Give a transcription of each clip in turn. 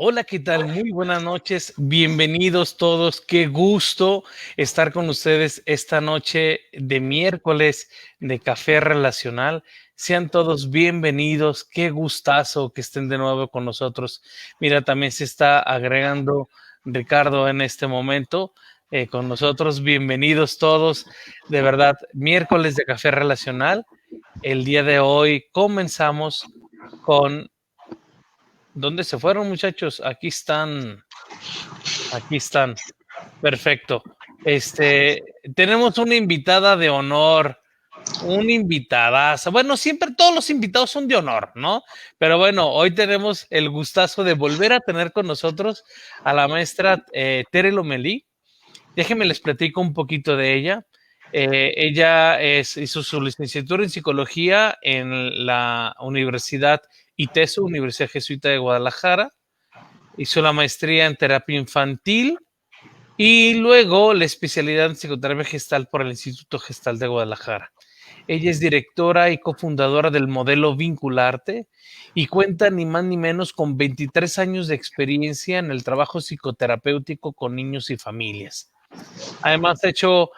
Hola, ¿qué tal? Muy buenas noches. Bienvenidos todos. Qué gusto estar con ustedes esta noche de miércoles de Café Relacional. Sean todos bienvenidos. Qué gustazo que estén de nuevo con nosotros. Mira, también se está agregando Ricardo en este momento con nosotros. Bienvenidos todos. De verdad, miércoles de Café Relacional. El día de hoy comenzamos con ¿Dónde se fueron, muchachos? Aquí están. Aquí están. Perfecto. Tenemos una invitada de honor, una invitadaza. Bueno, siempre todos los invitados son de honor, ¿no? Pero bueno, hoy tenemos el gustazo de volver a tener con nosotros a la maestra Tere Lomelí. Déjenme les platico un poquito de ella. Ella hizo su licenciatura en psicología en la Universidad ITESO, Universidad Jesuita de Guadalajara. Hizo la maestría en terapia infantil y luego la especialidad en psicoterapia gestal por el Instituto Gestal de Guadalajara. Ella es directora y cofundadora del modelo Vincularte y cuenta ni más ni menos con 23 años de experiencia en el trabajo psicoterapéutico con niños y familias. Además, ha hecho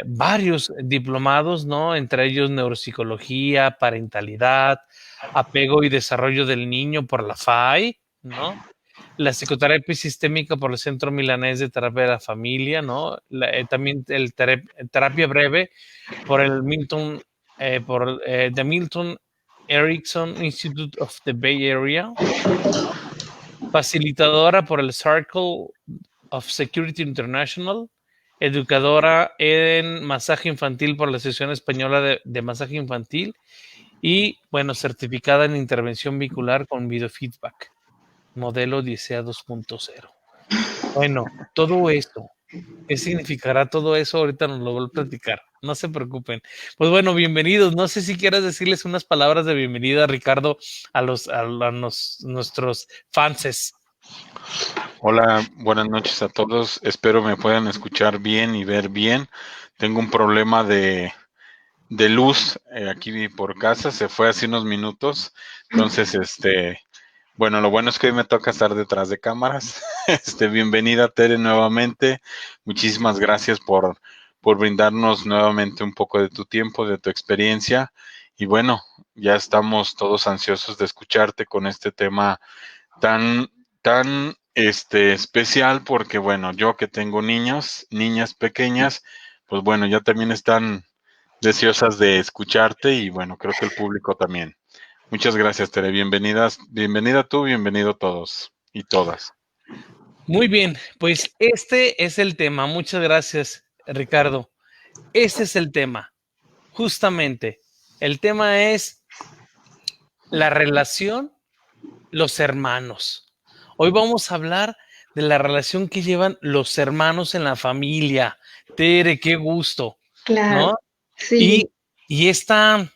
varios diplomados, ¿no? Entre ellos neuropsicología, parentalidad, apego y desarrollo del niño por la FAI, ¿no? La psicoterapia sistémica por el Centro Milanés de Terapia de la Familia, ¿no? También terapia breve por el The Milton Erickson Institute of the Bay Area, facilitadora por el Circle of Security International, educadora en masaje infantil por la Asociación Española de Masaje Infantil y, bueno, certificada en intervención vincular con biofeedback, modelo DISEA 2.0. Bueno, todo esto, ¿qué significará todo eso? Ahorita nos lo voy a platicar, no se preocupen. Pues bueno, bienvenidos. No sé si quieras decirles unas palabras de bienvenida, Ricardo, nuestros fanses. Hola, buenas noches a todos. Espero me puedan escuchar bien y ver bien. Tengo un problema de luz aquí por casa. Se fue hace unos minutos. Entonces, bueno, lo bueno es que hoy me toca estar detrás de cámaras. Bienvenida, Tere, nuevamente. Muchísimas gracias por brindarnos nuevamente un poco de tu tiempo, de tu experiencia. Y bueno, ya estamos todos ansiosos de escucharte con este tema tan especial, porque bueno, yo que tengo niñas pequeñas, pues bueno, ya también están deseosas de escucharte y bueno, creo que el público también. Muchas gracias, Tere. Bienvenida tú, bienvenido todos y todas. Muy bien, pues este es el tema. Muchas gracias, Ricardo. Este es el tema, justamente. El tema es la relación, los hermanos. Hoy vamos a hablar de la relación que llevan los hermanos en la familia. Tere, qué gusto, Claro, ¿no? sí, Y, y esta,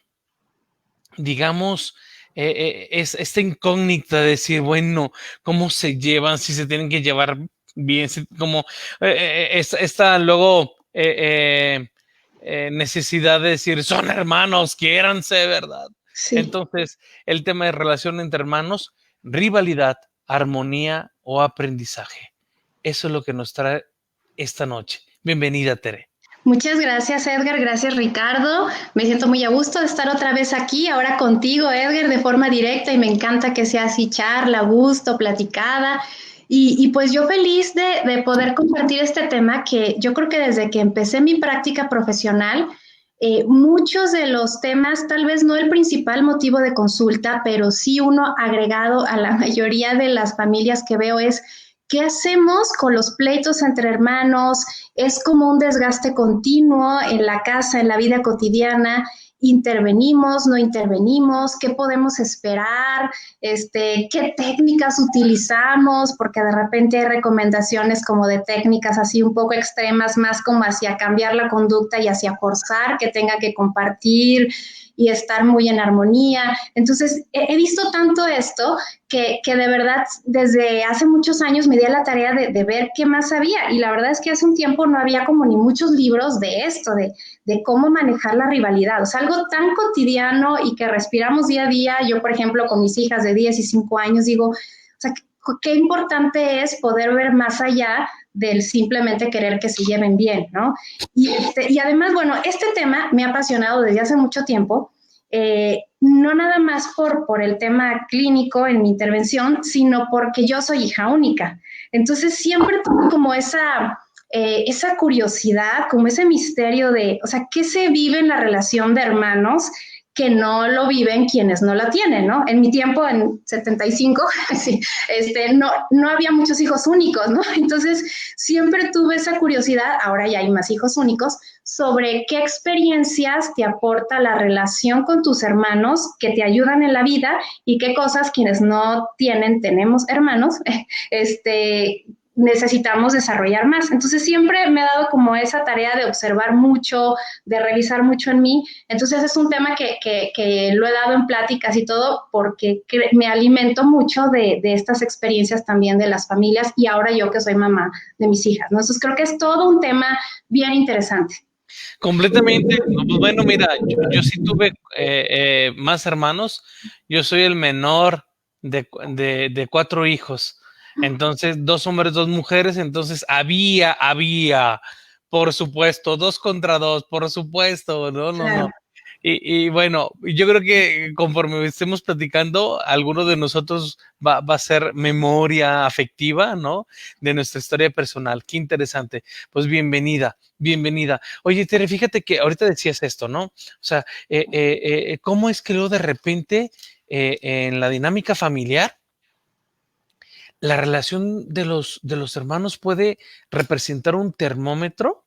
digamos, es esta incógnita de decir, bueno, ¿cómo se llevan? Si se tienen que llevar bien, como esta luego necesidad de decir, son hermanos, quiéranse, ¿verdad? sí. Entonces, el tema de relación entre hermanos, rivalidad, armonía o aprendizaje. Eso es lo que nos trae esta noche. Bienvenida, Tere. Muchas gracias, Edgar. Gracias, Ricardo. Me siento muy a gusto de estar otra vez aquí, ahora contigo, Edgar, de forma directa y me encanta que sea así charla, a gusto, platicada. Pues yo feliz de poder compartir este tema que yo creo que desde que empecé mi práctica profesional, muchos de los temas, tal vez no el principal motivo de consulta, pero sí uno agregado a la mayoría de las familias que veo es ¿qué hacemos con los pleitos entre hermanos? Es como un desgaste continuo en la casa, en la vida cotidiana. ¿Intervenimos, no intervenimos? ¿Qué podemos esperar? ¿Qué técnicas utilizamos? Porque de repente hay recomendaciones como de técnicas así un poco extremas, más como hacia cambiar la conducta y hacia forzar que tenga que compartir y estar muy en armonía. Entonces, he visto tanto esto que de verdad desde hace muchos años me di a la tarea de ver qué más había y la verdad es que hace un tiempo no había como ni muchos libros de esto, de cómo manejar la rivalidad, o sea, algo tan cotidiano y que respiramos día a día. Yo, por ejemplo, con mis hijas de 10 y 5 años digo, o sea, qué importante es poder ver más allá del simplemente querer que se lleven bien, ¿no? Y además, bueno, este tema me ha apasionado desde hace mucho tiempo, no nada más por el tema clínico en mi intervención, sino porque yo soy hija única. Entonces siempre tuve como esa curiosidad, como ese misterio de, o sea, ¿qué se vive en la relación de hermanos que no lo viven quienes no la tienen, ¿no? En mi tiempo, en 75, sí, no había muchos hijos únicos, ¿no? Entonces, siempre tuve esa curiosidad, ahora ya hay más hijos únicos, sobre qué experiencias te aporta la relación con tus hermanos que te ayudan en la vida y qué cosas quienes no tenemos hermanos, necesitamos desarrollar más. Entonces siempre me ha dado como esa tarea de observar mucho, de revisar mucho en mí. Entonces es un tema que lo he dado en pláticas y todo porque me alimento mucho de estas experiencias también de las familias y ahora yo que soy mamá de mis hijas, ¿no? Entonces creo que es todo un tema bien interesante. Completamente. Pues bueno, mira, yo sí tuve más hermanos. Yo soy el menor de 4 hijos. Entonces, 2 hombres, 2 mujeres. Entonces, había, por supuesto, 2 contra 2, por supuesto. No, no, Claro. no. Y bueno, yo creo que conforme estemos platicando, alguno de nosotros va a ser memoria afectiva, ¿no? De nuestra historia personal. Qué interesante. Pues bienvenida, bienvenida. Oye, Tere, fíjate que ahorita decías esto, ¿no? O sea, ¿cómo es que luego de repente en la dinámica familiar la relación de los hermanos puede representar un termómetro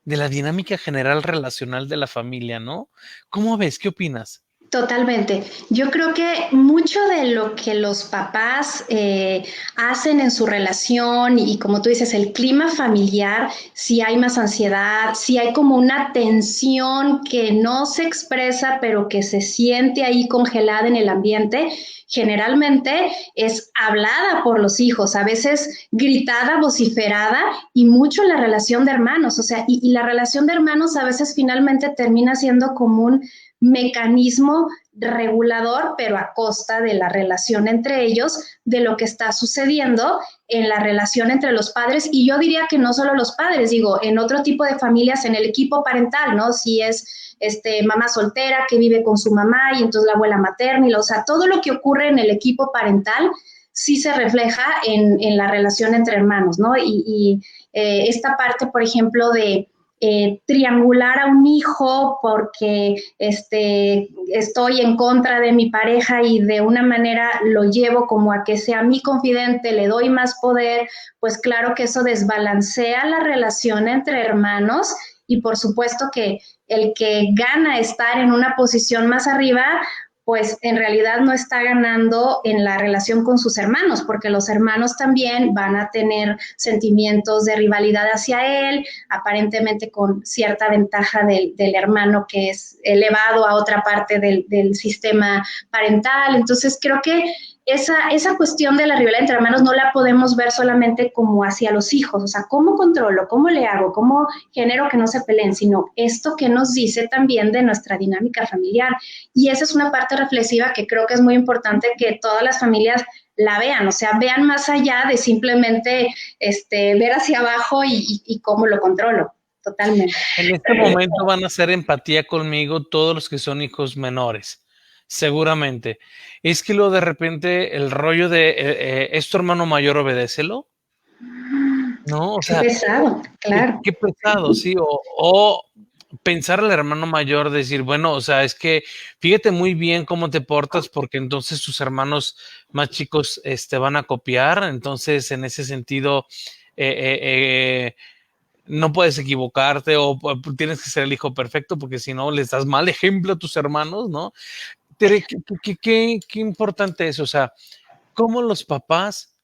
de la dinámica general relacional de la familia, ¿no? ¿Cómo ves? ¿Qué opinas? Totalmente. Yo creo que mucho de lo que los papás hacen en su relación y como tú dices, el clima familiar, si hay más ansiedad, si hay como una tensión que no se expresa, pero que se siente ahí congelada en el ambiente, generalmente es hablada por los hijos, a veces gritada, vociferada y mucho la relación de hermanos. O sea, y la relación de hermanos a veces finalmente termina siendo como un mecanismo regulador, pero a costa de la relación entre ellos, de lo que está sucediendo en la relación entre los padres, y yo diría que no solo los padres, digo, en otro tipo de familias, en el equipo parental, ¿no? Si es mamá soltera que vive con su mamá y entonces la abuela materna, o sea, todo lo que ocurre en el equipo parental sí se refleja en la relación entre hermanos, ¿no? Esta parte, por ejemplo, de triangular a un hijo porque estoy en contra de mi pareja y de una manera lo llevo como a que sea mi confidente, le doy más poder, pues claro que eso desbalancea la relación entre hermanos y por supuesto que el que gana estar en una posición más arriba, pues en realidad no está ganando en la relación con sus hermanos, porque los hermanos también van a tener sentimientos de rivalidad hacia él, aparentemente con cierta ventaja del hermano que es elevado a otra parte del sistema parental. Entonces creo que esa cuestión de la rivalidad entre hermanos no la podemos ver solamente como hacia los hijos, o sea, ¿cómo controlo? ¿Cómo le hago? ¿Cómo genero que no se peleen? Sino esto que nos dice también de nuestra dinámica familiar. Y esa es una parte reflexiva que creo que es muy importante que todas las familias la vean, o sea, vean más allá de simplemente ver hacia abajo y cómo lo controlo. Totalmente. En este momento van a hacer empatía conmigo todos los que son hijos menores, seguramente. Es que luego de repente el rollo de ¿es tu hermano mayor, obedécelo? ¿No? O Qué sea, pesado, claro. qué pesado, sí. O pensar al hermano mayor, decir, bueno, o sea, es que fíjate muy bien cómo te portas, porque entonces tus hermanos más chicos van a copiar. Entonces, en ese sentido, eh, eh, eh, no puedes equivocarte o tienes que ser el hijo perfecto, porque si no les das mal ejemplo a tus hermanos, ¿no? Tere, qué importante es, o sea, cómo los papás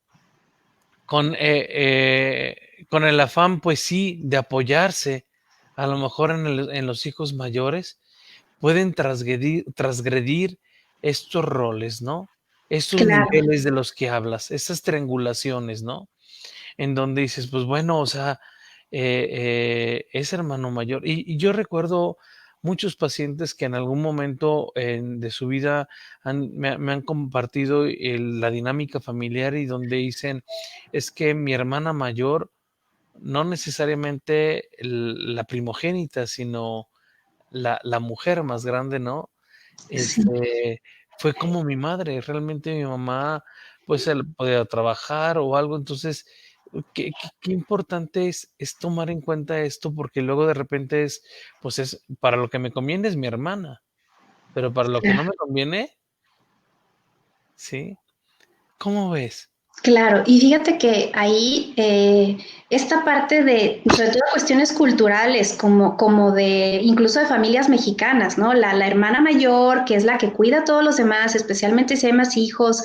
con el afán, pues sí, de apoyarse a lo mejor en los hijos mayores, pueden transgredir estos roles, ¿no? Estos Claro. niveles de los que hablas, estas triangulaciones, ¿no? En donde dices, pues bueno, o sea, es hermano mayor. Y yo recuerdo muchos pacientes que en algún momento de su vida me han compartido la dinámica familiar y donde dicen, es que mi hermana mayor, no necesariamente la primogénita, sino la mujer más grande, ¿no? Sí. Fue como mi madre, realmente mi mamá, pues él podía trabajar o algo, entonces, qué importante es tomar en cuenta esto, porque luego de repente pues es, para lo que me conviene es mi hermana, pero para lo que no me conviene, ¿sí? ¿Cómo ves? Claro, y fíjate que ahí esta parte de, sobre todo cuestiones culturales, como de, incluso de familias mexicanas, ¿no? La hermana mayor, que es la que cuida a todos los demás, especialmente si hay más hijos,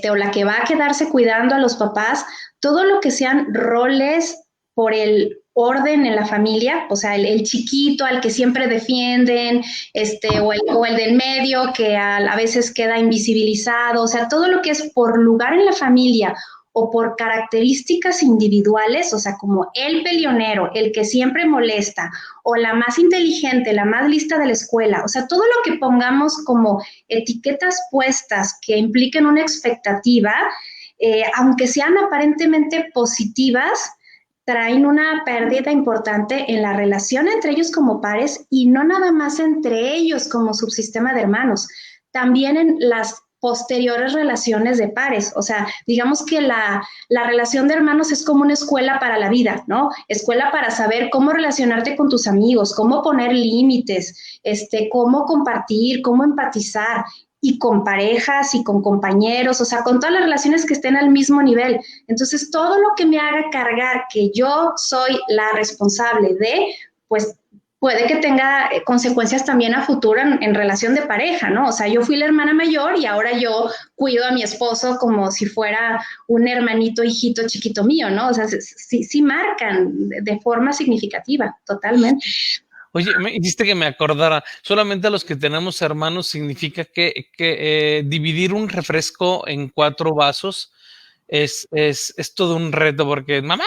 o la que va a quedarse cuidando a los papás, todo lo que sean roles por el orden en la familia, o sea, el chiquito al que siempre defienden, o el del medio que a veces queda invisibilizado, o sea, todo lo que es por lugar en la familia o por características individuales, o sea, como el peleonero, el que siempre molesta, o la más inteligente, la más lista de la escuela, o sea, todo lo que pongamos como etiquetas puestas que impliquen una expectativa, aunque sean aparentemente positivas, traen una pérdida importante en la relación entre ellos como pares y no nada más entre ellos como subsistema de hermanos, también en las posteriores relaciones de pares. O sea, digamos que la relación de hermanos es como una escuela para la vida, ¿no? Escuela para saber cómo relacionarte con tus amigos, cómo poner límites, cómo compartir, cómo empatizar y con parejas y con compañeros, o sea, con todas las relaciones que estén al mismo nivel. Entonces, todo lo que me haga cargar que yo soy la responsable de, pues puede que tenga consecuencias también a futuro en relación de pareja, ¿no? O sea, yo fui la hermana mayor y ahora yo cuido a mi esposo como si fuera un hermanito, hijito chiquito mío, ¿no? O sea, sí marcan de forma significativa, totalmente. Oye, me hiciste que me acordara, solamente a los que tenemos hermanos significa que dividir un refresco en 4 vasos es todo un reto, porque mamá,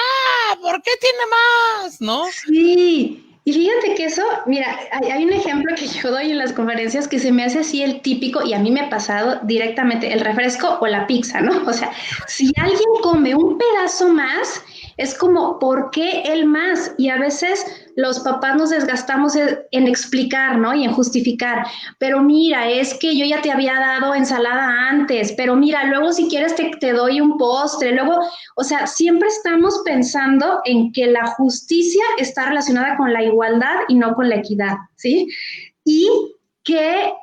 ¿por qué tiene más? ¿No? Sí, y fíjate que eso, mira, hay un ejemplo que yo doy en las conferencias que se me hace así el típico, y a mí me ha pasado directamente, el refresco o la pizza, ¿no? O sea, si alguien come un pedazo más, es como, ¿por qué él más? Y a veces los papás nos desgastamos en explicar, ¿no? Y en justificar, pero mira, es que yo ya te había dado ensalada antes, pero mira, luego si quieres te doy un postre, luego, o sea, siempre estamos pensando en que la justicia está relacionada con la igualdad y no con la equidad, ¿sí? Y que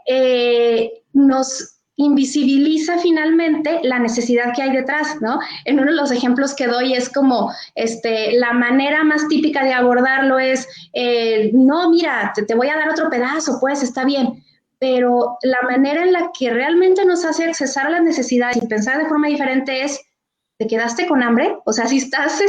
nos invisibiliza finalmente la necesidad que hay detrás, ¿no? En uno de los ejemplos que doy es como la manera más típica de abordarlo es, no, mira, te voy a dar otro pedazo, pues está bien, pero la manera en la que realmente nos hace accesar a las necesidades y pensar de forma diferente es, ¿te quedaste con hambre? O sea, si estás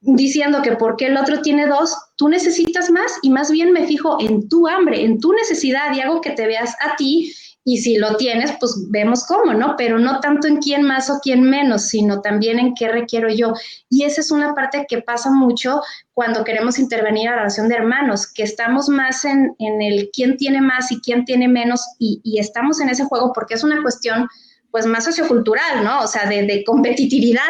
diciendo que porque el otro tiene dos, tú necesitas más y más bien me fijo en tu hambre, en tu necesidad y hago que te veas a ti y si lo tienes, pues vemos cómo, ¿no? Pero no tanto en quién más o quién menos, sino también en qué requiero yo. Y esa es una parte que pasa mucho cuando queremos intervenir a la relación de hermanos, que estamos más en el quién tiene más y quién tiene menos y estamos en ese juego porque es una cuestión pues más sociocultural, ¿no? O sea, de competitividad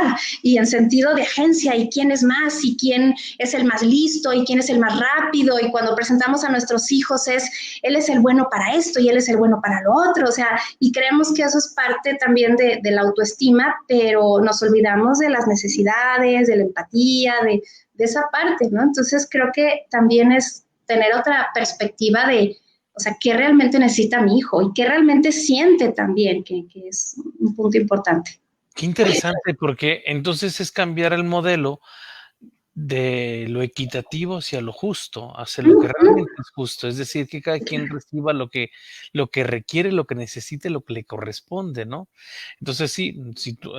y en sentido de agencia y quién es más y quién es el más listo y quién es el más rápido y cuando presentamos a nuestros hijos él es el bueno para esto y él es el bueno para lo otro, o sea, y creemos que eso es parte también de la autoestima, pero nos olvidamos de las necesidades, de la empatía, de esa parte, ¿no? Entonces creo que también es tener otra perspectiva de o sea, qué realmente necesita mi hijo y qué realmente siente también, que es un punto importante. Qué interesante, porque entonces es cambiar el modelo de lo equitativo hacia lo justo, hacia lo que realmente es justo, es decir, que cada quien reciba lo que requiere, lo que necesite, lo que le corresponde, ¿no? Entonces sí, si tú,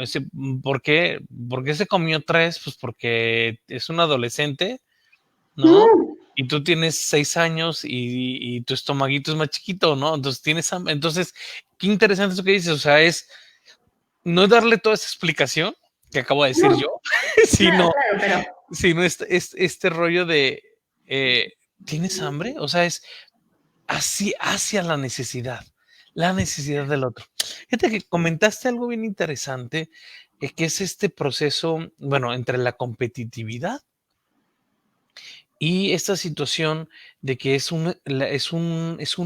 ¿por qué se comió 3? Pues porque es un adolescente, ¿no? Y tú tienes 6 años y tu estomaguito es más chiquito, ¿no? Entonces tienes hambre. Entonces, qué interesante eso que dices, o sea, no darle toda esa explicación que acabo de decir yo, Claro, sino claro, pero este rollo de, ¿tienes hambre? O sea, es, hacia la necesidad del otro. Fíjate que comentaste algo bien interesante, que es este proceso, bueno, entre la competitividad y esta situación de que es una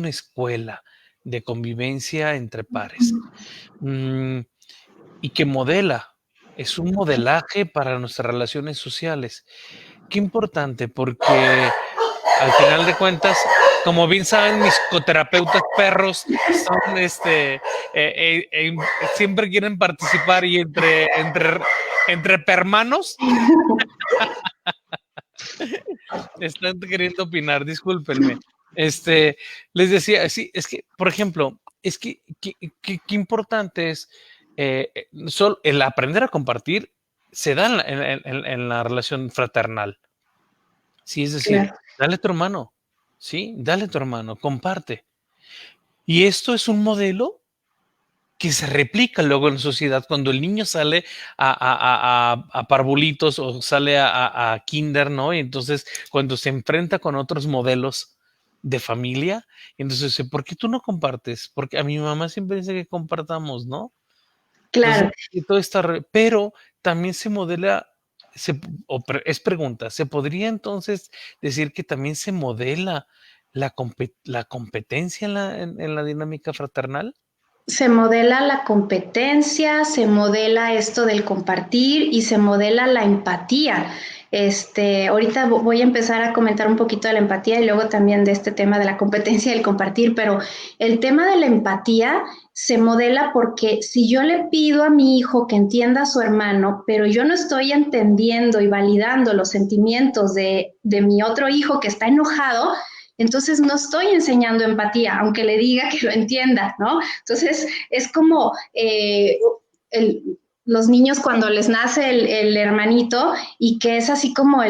escuela de convivencia entre pares, mm, y que es un modelaje para nuestras relaciones sociales. Qué importante, porque al final de cuentas, como bien saben mis coterapeutas perros, son siempre quieren participar y entre permanos están queriendo opinar, discúlpenme. Les decía, sí, es que, por ejemplo, es que qué importante es el aprender a compartir se da en la relación fraternal. Sí, es decir, Claro. dale a tu hermano, sí, dale a tu hermano, comparte. Y esto es un modelo que se replica luego en la sociedad cuando el niño sale a parvulitos o sale a kinder, ¿no? Y entonces cuando se enfrenta con otros modelos de familia, entonces dice, ¿por qué tú no compartes? Porque a mi mamá siempre dice que compartamos, ¿no? Entonces, Claro, y todo está, pero también se modela, es pregunta, ¿se podría entonces decir que también se modela la competencia en la dinámica fraternal? se modela la competencia, se modela esto del compartir y se modela la empatía. Ahorita voy a empezar a comentar un poquito de la empatía y luego también de este tema de la competencia y el compartir, pero el tema de la empatía se modela porque si yo le pido a mi hijo que entienda a su hermano, pero yo no estoy entendiendo y validando los sentimientos de mi otro hijo que está enojado, entonces no estoy enseñando empatía, aunque le diga que lo entienda, ¿no? Entonces es como los niños cuando les nace el hermanito y que es así como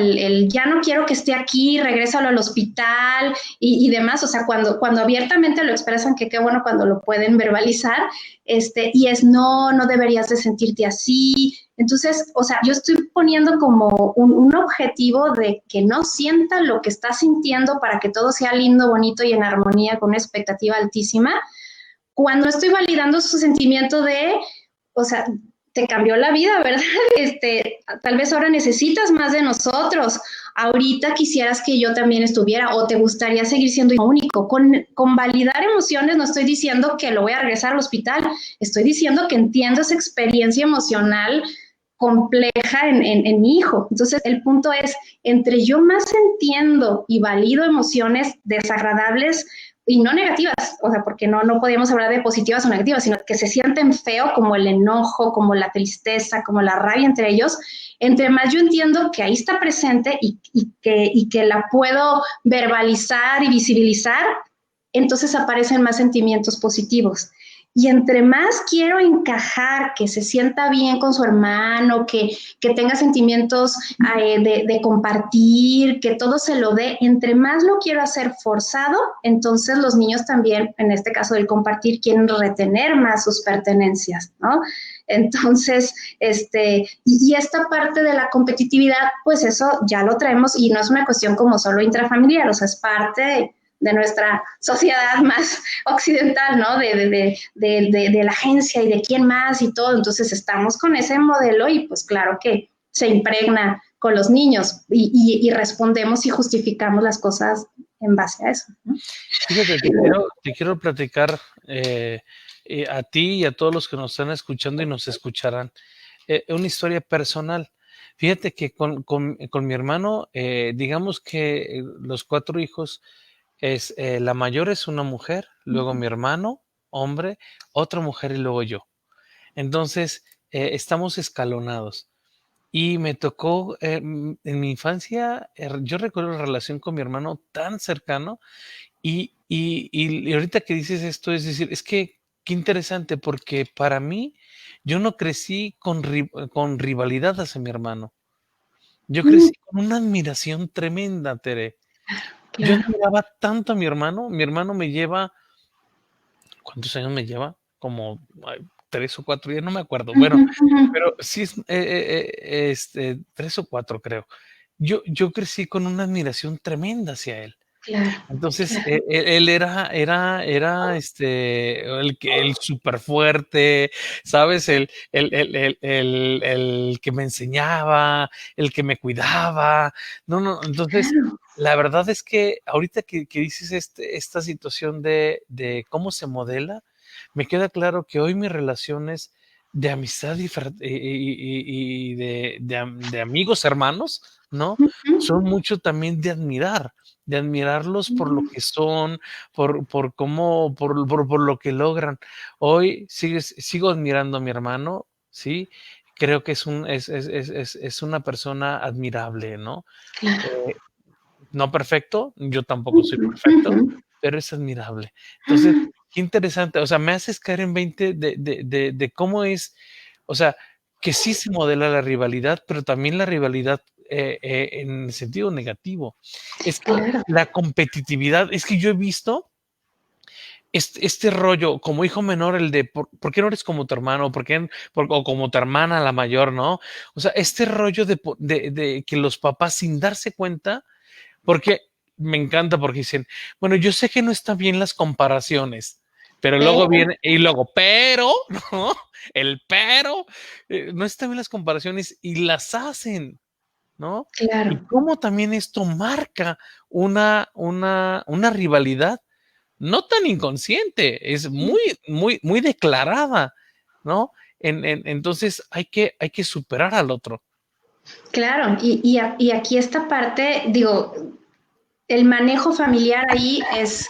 ya no quiero que esté aquí, regrésalo al hospital y demás, o sea, cuando abiertamente lo expresan, que qué bueno cuando lo pueden verbalizar, y es no deberías de sentirte así. Entonces, o sea, yo estoy poniendo como un objetivo de que no sienta lo que está sintiendo para que todo sea lindo, bonito y en armonía con una expectativa altísima, cuando estoy validando su sentimiento o sea, te cambió la vida, ¿verdad? Tal vez ahora necesitas más de nosotros. Ahorita quisieras que yo también estuviera o te gustaría seguir siendo hijo único. Con validar emociones no estoy diciendo que lo voy a regresar al hospital, estoy diciendo que entiendo esa experiencia emocional compleja en mi hijo. Entonces, el punto es, entre yo más entiendo y valido emociones desagradables y no negativas, o sea, porque no podíamos hablar de positivas o negativas, sino que se sienten feo, como el enojo, como la tristeza, como la rabia entre ellos, entre más yo entiendo que ahí está presente y que la puedo verbalizar y visibilizar, entonces aparecen más sentimientos positivos. Y entre más quiero encajar, que se sienta bien con su hermano, que tenga sentimientos de compartir, que todo se lo dé, entre más lo quiero hacer forzado, entonces los niños también, en este caso del compartir, quieren retener más sus pertenencias, ¿no? Entonces, y esta parte de la competitividad, pues eso ya lo traemos y no es una cuestión como solo intrafamiliar, o sea, es parte de nuestra sociedad más occidental, ¿no? De la agencia y de quién más y todo. Entonces estamos con ese modelo y pues claro que se impregna con los niños y respondemos y justificamos las cosas en base a eso, ¿no? Fíjate, te quiero platicar a ti y a todos los que nos están escuchando y nos escucharán una historia personal. Fíjate que con mi hermano, digamos que los 4 hijos, la mayor es una mujer, luego mi hermano, hombre, otra mujer y luego yo. Entonces, estamos escalonados. Y me tocó, en mi infancia, yo recuerdo la relación con mi hermano tan cercano y ahorita que dices esto, es decir, es que qué interesante, porque para mí, yo no crecí con rivalidad hacia mi hermano. Yo crecí con una admiración tremenda, Tere. Yo Claro. admiraba tanto a mi hermano me lleva, ¿cuántos años me lleva? Como 3 o 4, ya no me acuerdo. Bueno, pero sí es 3 o 4, creo. Yo crecí con una admiración tremenda hacia él. Claro, Entonces, claro. él era el súper fuerte, ¿sabes? El que me enseñaba, el que me cuidaba. No, no, entonces, Claro. la verdad es que ahorita que dices esta situación de cómo se modela, me queda claro que hoy mis relaciones de amistad y de amigos hermanos, ¿no? Ujú. Son mucho también de admirarlos por lo Mm, que son, por cómo, por lo que logran. Hoy sigo admirando a mi hermano, ¿sí? Creo que es una persona admirable, ¿no? claro. Eh, no perfecto, yo tampoco soy Ujú, perfecto, ujú. pero es admirable. Entonces, qué interesante, o sea, me haces caer en 20 de cómo es, o sea, que sí se modela la rivalidad, pero también la rivalidad en el sentido negativo. Es que Claro. la competitividad, es que yo he visto este rollo como hijo menor, el de ¿por qué no eres como tu hermano? O como tu hermana la mayor, ¿no? O sea, este rollo de que los papás sin darse cuenta porque me encanta porque dicen, bueno, yo sé que no están bien las comparaciones, pero luego Pero viene, y luego, pero, ¿no? El pero, no están bien las comparaciones y las hacen, ¿no? Y claro. cómo también esto marca una rivalidad no tan inconsciente, es muy declarada, ¿no? Entonces hay que superar al otro. Claro, y aquí esta parte, digo, el manejo familiar ahí es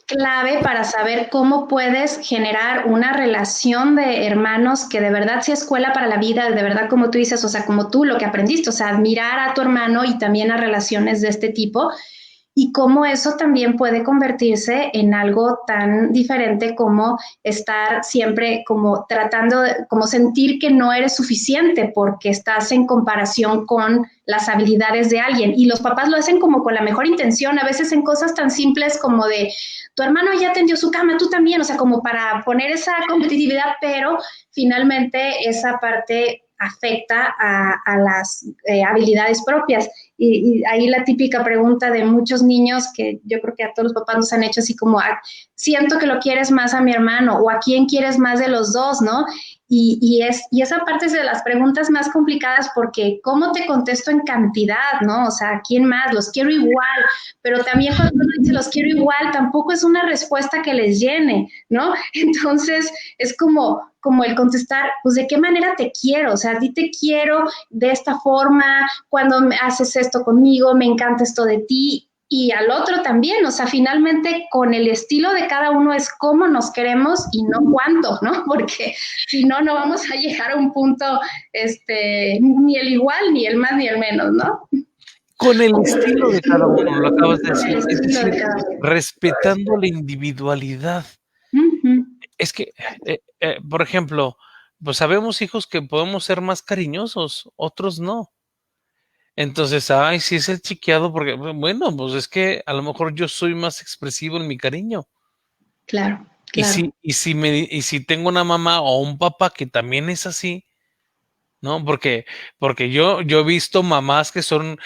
clave para saber cómo puedes generar una relación de hermanos que de verdad sea escuela para la vida, de verdad como tú dices, o sea, como tú lo que aprendiste, o sea, admirar a tu hermano y también a relaciones de este tipo y cómo eso también puede convertirse en algo tan diferente como estar siempre como tratando de, como sentir que no eres suficiente porque estás en comparación con las habilidades de alguien y los papás lo hacen como con la mejor intención, a veces en cosas tan simples como de tu hermano ya tendió su cama, tú también, o sea, como para poner esa competitividad, pero finalmente esa parte afecta a las habilidades propias. Y ahí la típica pregunta de muchos niños que yo creo que a todos los papás nos han hecho así como, ah, siento que lo quieres más a mi hermano o a quién quieres más de los dos, ¿no? Y esa parte es de las preguntas más complicadas porque ¿cómo te contesto en cantidad, ¿no? O sea, ¿quién más? Los quiero igual, pero también cuando uno dice los quiero igual, tampoco es una respuesta que les llene, ¿no? Entonces es como el contestar, pues de qué manera te quiero, o sea, di te quiero de esta forma, cuando haces esto conmigo, me encanta esto de ti, y al otro también, o sea, finalmente con el estilo de cada uno es cómo nos queremos y no cuánto, ¿no? Porque si no, no vamos a llegar a un punto, ni el igual, ni el más, ni el menos, ¿no? Con el estilo de cada uno, lo acabas de Con el decir, es estilo de decir, cada uno. respetando la individualidad. Uh-huh. Es que, por ejemplo, pues sabemos hijos que podemos ser más cariñosos, otros no. Entonces, ay, sí es el chiqueado, porque, bueno, pues es que a lo mejor yo soy más expresivo en mi cariño. Claro, claro. Y si tengo una mamá o un papá que también es así, ¿no? Porque yo he visto mamás que son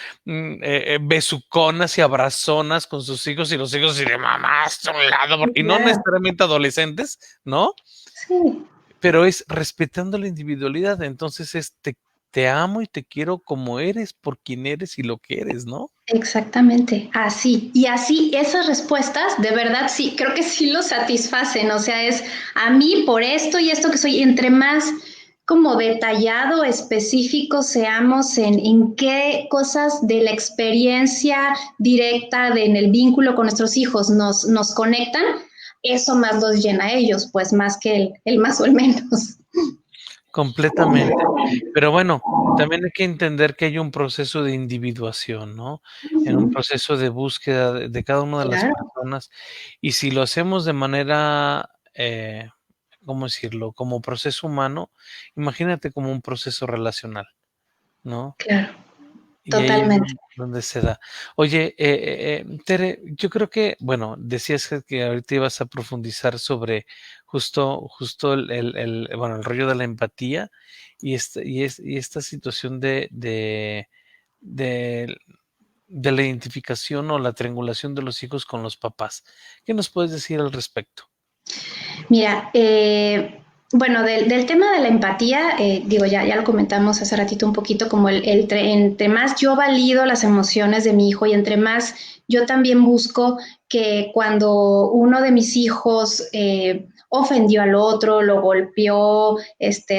besuconas y abrazonas con sus hijos y los hijos y de mamá hasta un lado, Sí, y no claro. necesariamente adolescentes, ¿no? Sí, Pero es respetando la individualidad. Entonces te amo y te quiero como eres, por quien eres y lo que eres, ¿no? exactamente, así. Y así esas respuestas, de verdad, sí, creo que sí lo satisfacen. O sea, es a mí por esto y esto que soy, entre más como detallado, específico seamos en qué cosas de la experiencia directa en el vínculo con nuestros hijos nos conectan, eso más los llena a ellos, pues más que el más o el menos. Completamente. Pero bueno, también hay que entender que hay un proceso de individuación, ¿no? En un Ujú, proceso de búsqueda de cada una de las claro, personas. Y si lo hacemos de manera, ¿cómo decirlo? Como proceso humano, imagínate como un proceso relacional, ¿no? claro, Y ahí es totalmente. donde se da. Oye, Tere, yo creo que, bueno, decías que ahorita ibas a profundizar sobre justo bueno, el rollo de la empatía y esta situación de de la identificación o la triangulación de los hijos con los papás. ¿Qué nos puedes decir al respecto? Mira, bueno, del tema de la empatía, digo, ya lo comentamos hace ratito un poquito, como entre más yo valido las emociones de mi hijo y entre más yo también busco que cuando uno de mis hijos ofendió al otro, lo golpeó,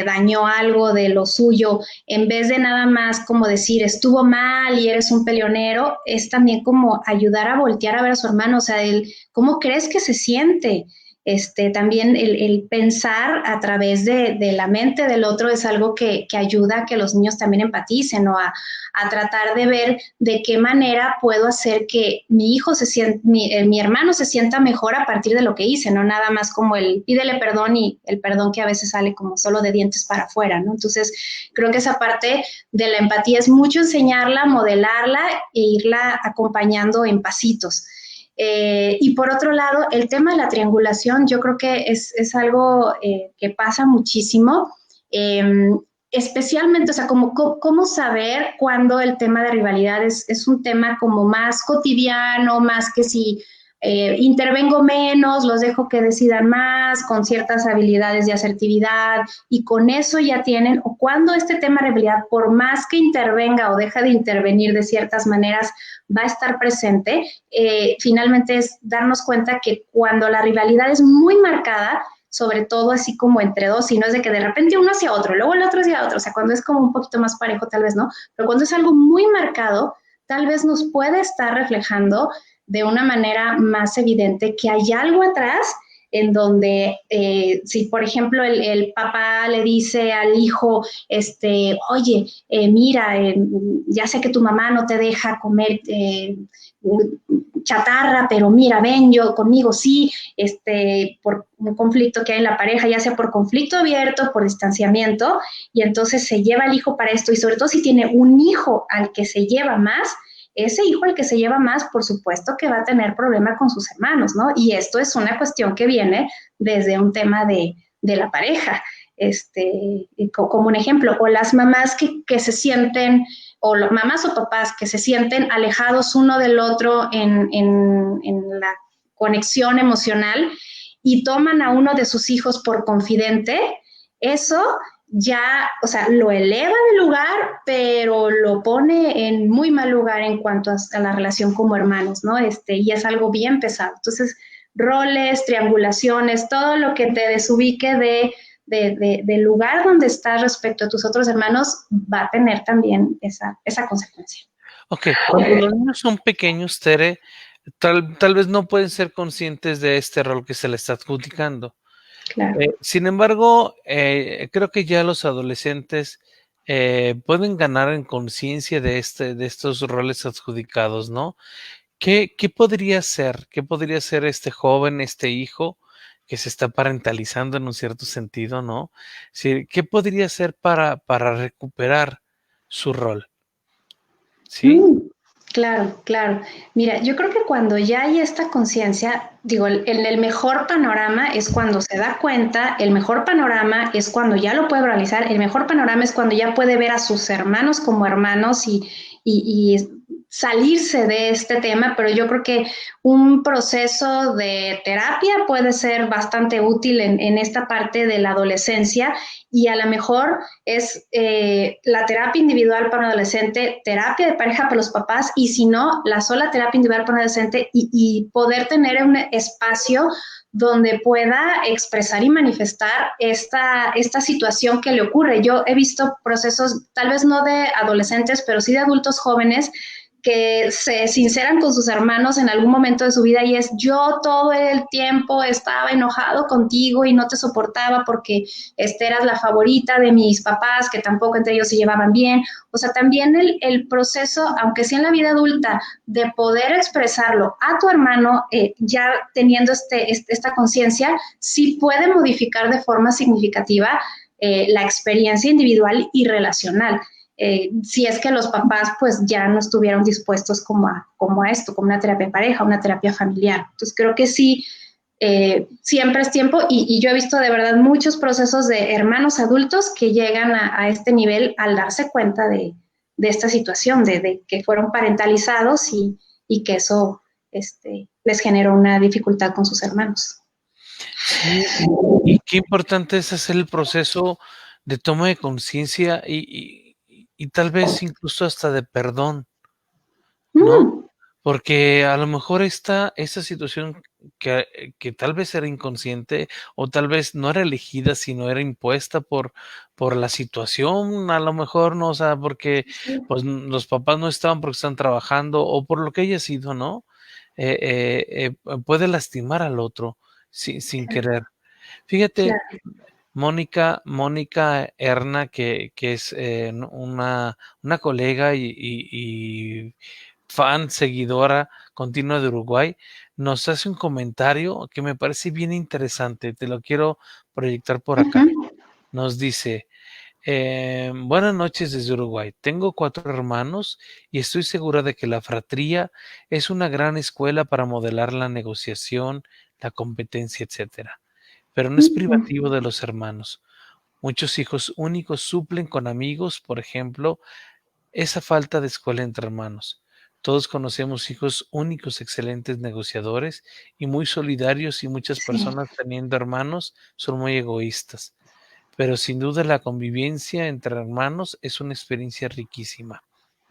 dañó algo de lo suyo, en vez de nada más como decir estuvo mal y eres un peleonero, es también como ayudar a voltear a ver a su hermano, o sea, ¿cómo crees que se siente? También el pensar a través de la mente del otro es algo que ayuda a que los niños también empaticen o a tratar de ver de qué manera puedo hacer que mi hijo se sienta, mi hermano se sienta mejor a partir de lo que hice, no nada más como el pídele perdón y el perdón que a veces sale como solo de dientes para afuera, ¿no? Entonces, creo que esa parte de la empatía es mucho enseñarla, modelarla e irla acompañando en pasitos. Y por otro lado, el tema de la triangulación, yo creo que es algo que pasa muchísimo, especialmente, o sea, cómo saber cuándo el tema de rivalidad es un tema como más cotidiano, más que si intervengo menos, los dejo que decidan más, con ciertas habilidades de asertividad, y con eso ya tienen, o cuando este tema de rivalidad, por más que intervenga o deja de intervenir de ciertas maneras, va a estar presente, finalmente es darnos cuenta que cuando la rivalidad es muy marcada, sobre todo así como entre dos, y no es de que de repente uno hacia otro, luego el otro hacia otro, o sea, cuando es como un poquito más parejo tal vez no, pero cuando es algo muy marcado, tal vez nos puede estar reflejando de una manera más evidente que hay algo atrás en donde si por ejemplo el papá le dice al hijo, oye, mira, ya sé que tu mamá no te deja comer chatarra, pero mira, ven, yo conmigo sí, por un conflicto que hay en la pareja, ya sea por conflicto abierto, por distanciamiento, y entonces se lleva el hijo para esto, y sobre todo si tiene un hijo al que se lleva más, ese hijo al que se lleva más, por supuesto que va a tener problema con sus hermanos, ¿no? Y esto es una cuestión que viene desde un tema de la pareja, como un ejemplo, o las mamás que se sienten, o los mamás o papás que se sienten alejados uno del otro en la conexión emocional y toman a uno de sus hijos por confidente, eso ya, o sea, lo eleva de lugar, pero lo pone en muy mal lugar en cuanto a la relación como hermanos, ¿no? Y es algo bien pesado. Entonces, roles, triangulaciones, todo lo que te desubique del lugar donde estás respecto a tus otros hermanos va a tener también esa consecuencia. Ok, cuando los niños son pequeños, Tere, tal vez no pueden ser conscientes de este rol que se les está adjudicando. Claro. Sin embargo, creo que ya los adolescentes pueden ganar en conciencia de estos roles adjudicados, ¿no? ¿Qué podría ser? ¿Qué podría ser este joven, este hijo que se está parentalizando en un cierto sentido, ¿no? Sí, ¿qué podría ser para recuperar su rol? ¿Sí? Claro, claro. Mira, yo creo que cuando ya hay esta conciencia, digo, el mejor panorama es cuando se da cuenta, el mejor panorama es cuando ya lo puede realizar, el mejor panorama es cuando ya puede ver a sus hermanos como hermanos y salirse de este tema, pero yo creo que un proceso de terapia puede ser bastante útil en esta parte de la adolescencia, y a lo mejor es la terapia individual para un adolescente, terapia de pareja para los papás, y si no, la sola terapia individual para un adolescente, y poder tener un espacio donde pueda expresar y manifestar esta situación que le ocurre. Yo he visto procesos, tal vez no de adolescentes, pero sí de adultos jóvenes, que se sinceran con sus hermanos en algún momento de su vida, y es: yo todo el tiempo estaba enojado contigo y no te soportaba porque eras la favorita de mis papás, que tampoco entre ellos se llevaban bien. O sea, también el proceso, aunque sea en la vida adulta, de poder expresarlo a tu hermano, ya teniendo esta conciencia, sí puede modificar de forma significativa la experiencia individual y relacional. Si es que los papás pues ya no estuvieron dispuestos como a esto, como una terapia de pareja, una terapia familiar. Entonces creo que sí, siempre es tiempo, y yo he visto de verdad muchos procesos de hermanos adultos que llegan a este nivel al darse cuenta de esta situación, de que fueron parentalizados y que eso les generó una dificultad con sus hermanos. Sí, y qué importante es hacer el proceso de toma de conciencia y tal vez incluso hasta de perdón, ¿no? Mm, Porque a lo mejor esa situación que tal vez era inconsciente o tal vez no era elegida, sino era impuesta por la situación, a lo mejor, ¿no? O sea, porque sí, pues los papás no estaban porque están trabajando o por lo que haya sido, ¿no? Puede lastimar al otro sin querer. Fíjate, claro. Mónica Erna, que es una colega y fan, seguidora continua de Uruguay, nos hace un comentario que me parece bien interesante. Te lo quiero proyectar por acá. Ujú. Nos dice, buenas noches desde Uruguay. Tengo 4 hermanos y estoy segura de que la fratría es una gran escuela para modelar la negociación, la competencia, etcétera. Pero no es Ujú. privativo de los hermanos. Muchos hijos únicos suplen con amigos, por ejemplo, esa falta de escuela entre hermanos. Todos conocemos hijos únicos, excelentes negociadores y muy solidarios, y muchas Sí, personas teniendo hermanos son muy egoístas. Pero sin duda la convivencia entre hermanos es una experiencia riquísima,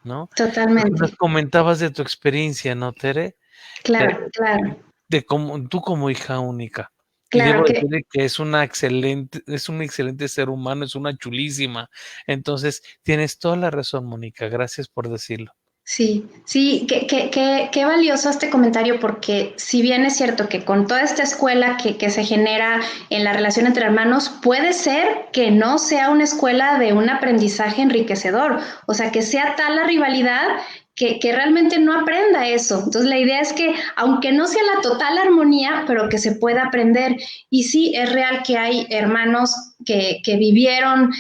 ¿no? Lo que nos totalmente. comentabas de tu experiencia, ¿no, Tere? De, Claro, claro, de cómo tú como hija única. Y claro debo que decirle que es un excelente ser humano, es una chulísima. Entonces, tienes toda la razón, Mónica. Gracias por decirlo. sí, sí, qué valioso este comentario porque si bien es cierto que con toda esta escuela que se genera en la relación entre hermanos, puede ser que no sea una escuela de un aprendizaje enriquecedor, o sea, que sea tal la rivalidad que realmente no aprenda eso. Entonces la idea es que, aunque no sea la total armonía, pero que se pueda aprender. Y sí, es real que hay hermanos que vivieron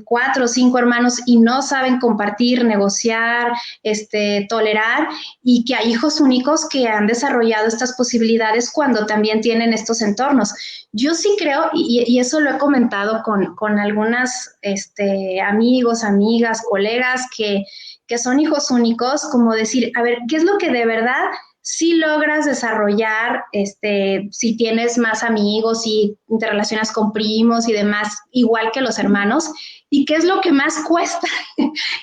4 o 5 hermanos y no saben compartir, negociar, tolerar y que hay hijos únicos que han desarrollado estas posibilidades cuando también tienen estos entornos. Yo sí creo, y eso lo he comentado con algunas amigos, amigas, colegas que son hijos únicos, como decir, a ver, ¿qué es lo que de verdad si logras desarrollar, si tienes más amigos, si te relacionas con primos y demás, igual que los hermanos, y qué es lo que más cuesta?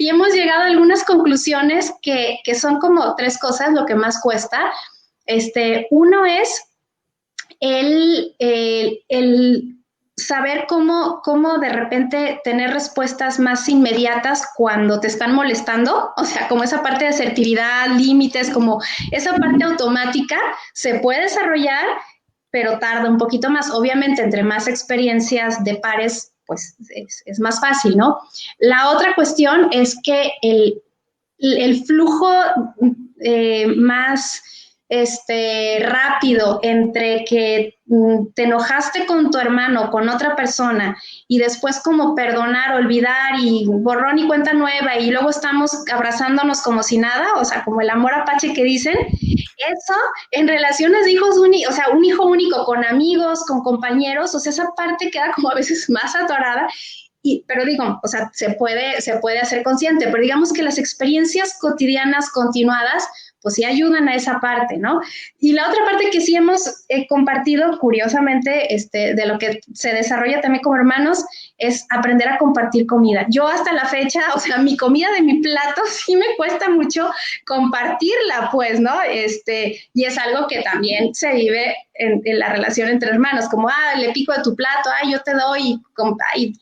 Y hemos llegado a algunas conclusiones que son como 3 cosas lo que más cuesta. Uno es el saber cómo de repente tener respuestas más inmediatas cuando te están molestando, o sea, como esa parte de asertividad, límites, como esa parte automática se puede desarrollar, pero tarda un poquito más. Obviamente, entre más experiencias de pares, pues es más fácil, ¿no? La otra cuestión es que el flujo más rápido entre que te enojaste con tu hermano, con otra persona, y después como perdonar, olvidar y borrón y cuenta nueva, y luego estamos abrazándonos como si nada, o sea, como el amor apache que dicen, eso en relaciones de hijos únicos, o sea, un hijo único con amigos, con compañeros, o sea, esa parte queda como a veces más atorada. Pero digo, o sea, se puede hacer consciente, pero digamos que las experiencias cotidianas continuadas, pues sí ayudan a esa parte, ¿no? Y la otra parte que sí hemos compartido, curiosamente, de lo que se desarrolla también como hermanos, es aprender a compartir comida. Yo hasta la fecha, o sea, mi comida de mi plato sí me cuesta mucho compartirla, pues, ¿no? Y es algo que también se vive en la relación entre hermanos, como, le pico de tu plato, yo te doy,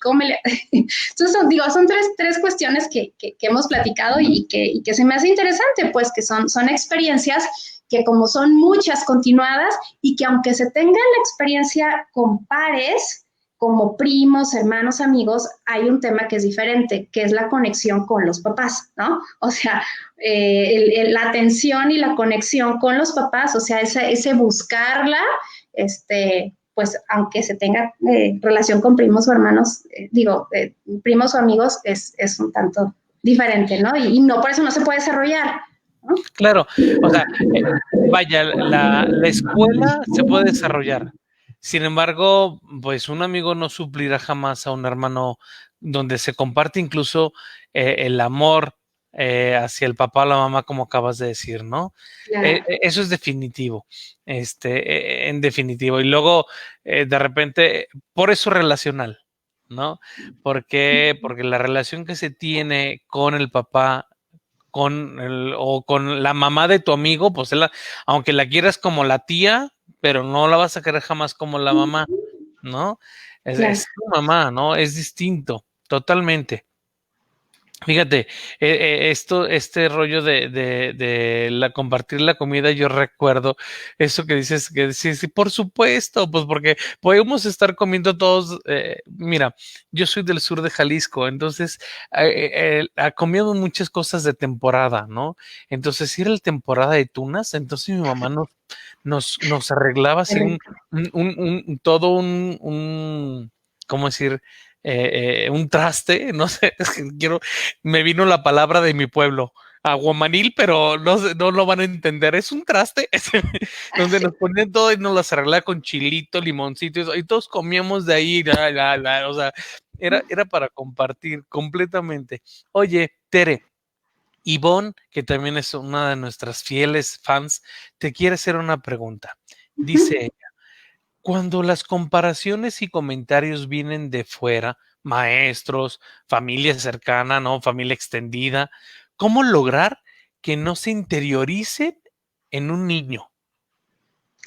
cómele. Entonces, son tres cuestiones que hemos platicado y que se me hace interesante, pues, que son experiencias que como son muchas continuadas y que aunque se tenga la experiencia con pares, como primos, hermanos, amigos, hay un tema que es diferente, que es la conexión con los papás, ¿no? O sea, la atención y la conexión con los papás, o sea, ese buscarla, pues aunque se tenga relación con primos o hermanos, primos o amigos, es un tanto diferente, ¿no? Y no por eso no se puede desarrollar, ¿no? Claro, o sea, vaya, la escuela se puede desarrollar. Sin embargo, pues un amigo no suplirá jamás a un hermano donde se comparte incluso el amor hacia el papá o la mamá, como acabas de decir, ¿no? Claro. Eso es definitivo, en definitivo. Y luego, de repente, por eso relacional, ¿no? Porque la relación que se tiene con el papá o con la mamá de tu amigo, pues aunque la quieras como la tía, pero no la vas a querer jamás como la mamá, ¿no? Claro. Es tu mamá, ¿no? Es distinto, totalmente. Fíjate, este rollo de compartir la comida, yo recuerdo eso que dices, que sí, por supuesto, pues porque podemos estar comiendo todos, mira, yo soy del sur de Jalisco, entonces comíamos muchas cosas de temporada, ¿no? Entonces, si era la temporada de tunas, entonces mi mamá nos arreglaba así todo ¿cómo decir? Un traste, no sé, es que me vino la palabra de mi pueblo, aguamanil, pero no lo van a entender, es un traste donde nos ponían todo y nos las arreglaba con chilito, limoncito, y todos comíamos de ahí, o sea, era para compartir completamente. Oye, Tere, Ivonne, que también es una de nuestras fieles fans, te quiere hacer una pregunta. Dice, cuando las comparaciones y comentarios vienen de fuera, maestros, familia cercana, ¿no? Familia extendida, ¿cómo lograr que no se interiorice en un niño?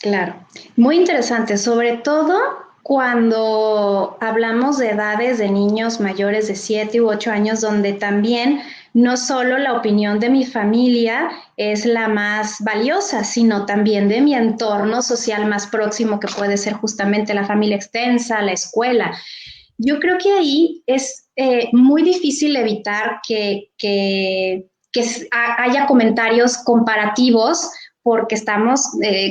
Claro, muy interesante, sobre todo cuando hablamos de edades de niños mayores de 7 u 8 años, donde también no solo la opinión de mi familia es la más valiosa, sino también de mi entorno social más próximo, que puede ser justamente la familia extensa, la escuela. Yo creo que ahí es muy difícil evitar que haya comentarios comparativos porque estamos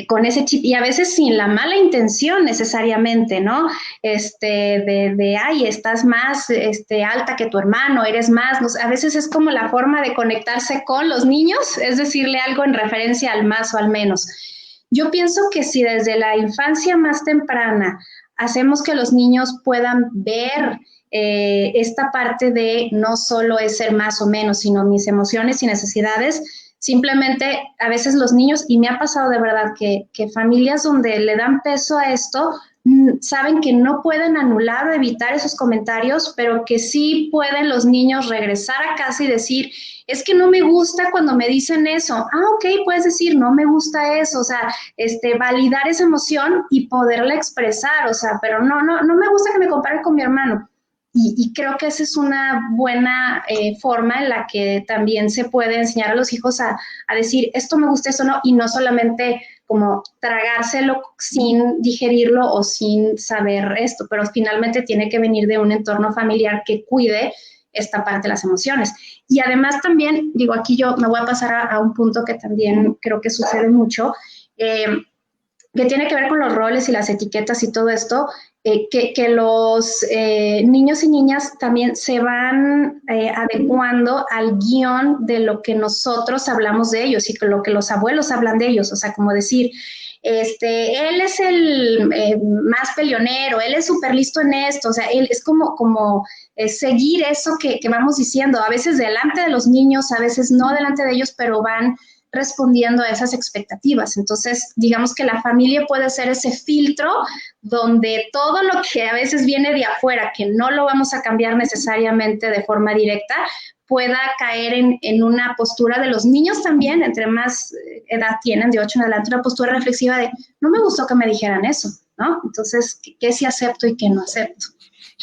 con ese chip y a veces sin la mala intención necesariamente, ¿no? Ay, estás más alta que tu hermano, eres más, no sé, a veces es como la forma de conectarse con los niños, es decirle algo en referencia al más o al menos. Yo pienso que si desde la infancia más temprana hacemos que los niños puedan ver esta parte de no solo es ser más o menos, sino mis emociones y necesidades, simplemente a veces los niños, y me ha pasado de verdad que familias donde le dan peso a esto, saben que no pueden anular o evitar esos comentarios, pero que sí pueden los niños regresar a casa y decir, es que no me gusta cuando me dicen eso. Ah, ok, puedes decir, no me gusta eso, o sea, validar esa emoción y poderla expresar, o sea, pero no me gusta que me comparen con mi hermano. Y creo que esa es una buena forma en la que también se puede enseñar a los hijos a decir, esto me gusta, esto no, y no solamente como tragárselo sin digerirlo o sin saber esto, pero finalmente tiene que venir de un entorno familiar que cuide esta parte de las emociones. Y además también, digo, aquí yo me voy a pasar a un punto que también creo que sucede mucho, que tiene que ver con los roles y las etiquetas y todo esto, que los niños y niñas también se van adecuando al guión de lo que nosotros hablamos de ellos y con lo que los abuelos hablan de ellos, o sea, como decir, él es el más peleonero, él es súper listo en esto, o sea, él es como seguir eso que vamos diciendo, a veces delante de los niños, a veces no delante de ellos, pero van respondiendo a esas expectativas. Entonces, digamos que la familia puede ser ese filtro donde todo lo que a veces viene de afuera, que no lo vamos a cambiar necesariamente de forma directa, pueda caer en una postura de los niños también, entre más edad tienen, de 8 en adelante, una postura reflexiva de, no me gustó que me dijeran eso, ¿no? Entonces, ¿qué sí acepto y qué no acepto?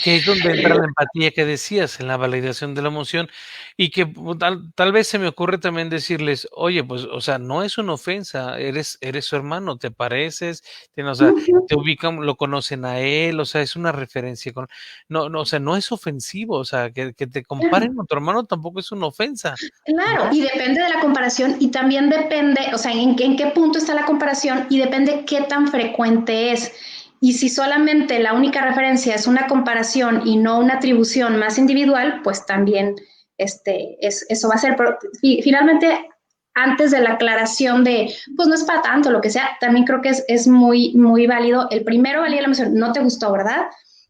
Que es donde entra la empatía que decías, en la validación de la emoción, y que tal vez se me ocurre también decirles, oye, pues, o sea, no es una ofensa, eres su hermano, te pareces, o sea, te ubican, lo conocen a él, o sea, es una referencia no, o sea, no es ofensivo, o sea, que te comparen con tu hermano tampoco es una ofensa, Claro, ¿no? y depende de la comparación y también depende, o sea, en qué punto está la comparación y depende qué tan frecuente es. Y si solamente la única referencia es una comparación y no una atribución más individual, pues también eso va a ser. Pero, finalmente, antes de la aclaración de, pues no es para tanto, lo que sea, también creo que es muy, muy válido. El primero valía la emoción, no te gustó, ¿verdad?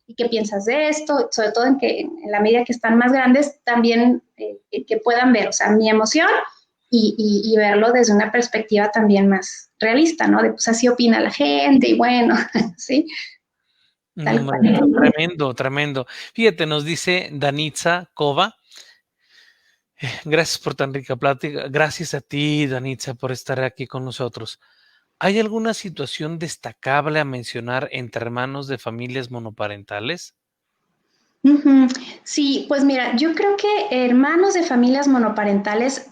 ¿y qué piensas de esto? Sobre todo en la medida que están más grandes, también que puedan ver, o sea, mi emoción y verlo desde una perspectiva también más realista, ¿no? De pues así opina la gente y bueno, ¿sí? Tal Hombre, cual. tremendo, tremendo. Fíjate, nos dice Danitza Kova. Gracias por tan rica plática. Gracias a ti, Danitza, por estar aquí con nosotros. ¿Hay alguna situación destacable a mencionar entre hermanos de familias monoparentales? Uh-huh. Sí, pues mira, yo creo que hermanos de familias monoparentales,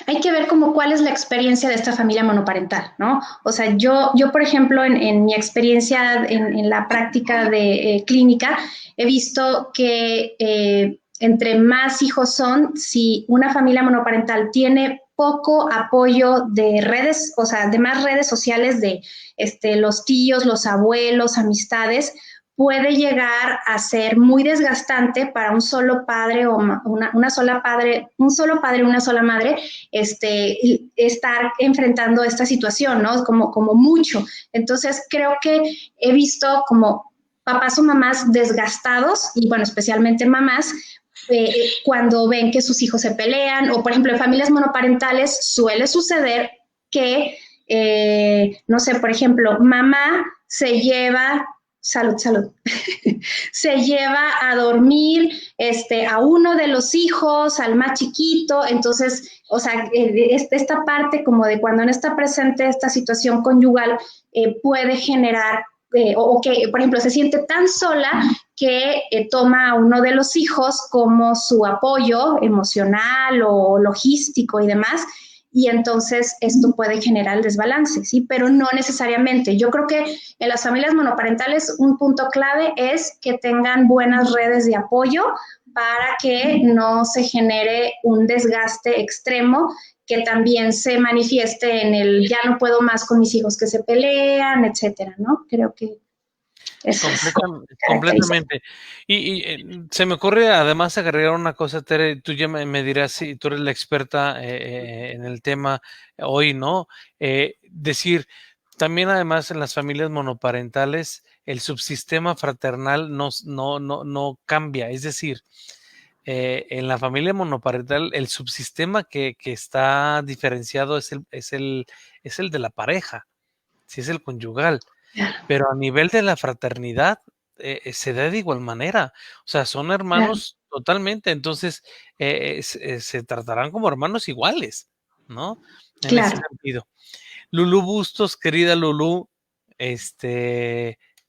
hay que ver como cuál es la experiencia de esta familia monoparental, ¿no? O sea, yo por ejemplo, en mi experiencia en la práctica de clínica, he visto que entre más hijos son, si una familia monoparental tiene poco apoyo de redes, o sea, de más redes sociales de los tíos, los abuelos, amistades, puede llegar a ser muy desgastante para un solo padre o una sola padre, un solo padre, una sola madre, estar enfrentando esta situación, ¿no? Como mucho. Entonces, creo que he visto como papás o mamás desgastados, y bueno, especialmente mamás, cuando ven que sus hijos se pelean, o por ejemplo, en familias monoparentales suele suceder que, no sé, por ejemplo, mamá se lleva salud, se lleva a dormir a uno de los hijos, al más chiquito, entonces, o sea, esta parte como de cuando no está presente esta situación conyugal puede generar, o que, por ejemplo, se siente tan sola que toma a uno de los hijos como su apoyo emocional o logístico y demás, y entonces esto puede generar el desbalance, ¿sí? Pero no necesariamente. Yo creo que en las familias monoparentales un punto clave es que tengan buenas redes de apoyo para que no se genere un desgaste extremo que también se manifieste en el ya no puedo más con mis hijos que se pelean, etcétera, ¿no? Creo que eso es característica. Completamente. Se me ocurre además agregar una cosa, Tere, tú ya me dirás si tú eres la experta en el tema hoy, ¿no? Decir, también además en las familias monoparentales, el subsistema fraternal no cambia, es decir, en la familia monoparental, el subsistema que está diferenciado es el de la pareja, si es el conyugal. Pero a nivel de la fraternidad, se da de igual manera. O sea, son Claro, hermanos totalmente, entonces, se tratarán como hermanos iguales, ¿no? En ese claro. sentido. Lulú Bustos, querida Lulú,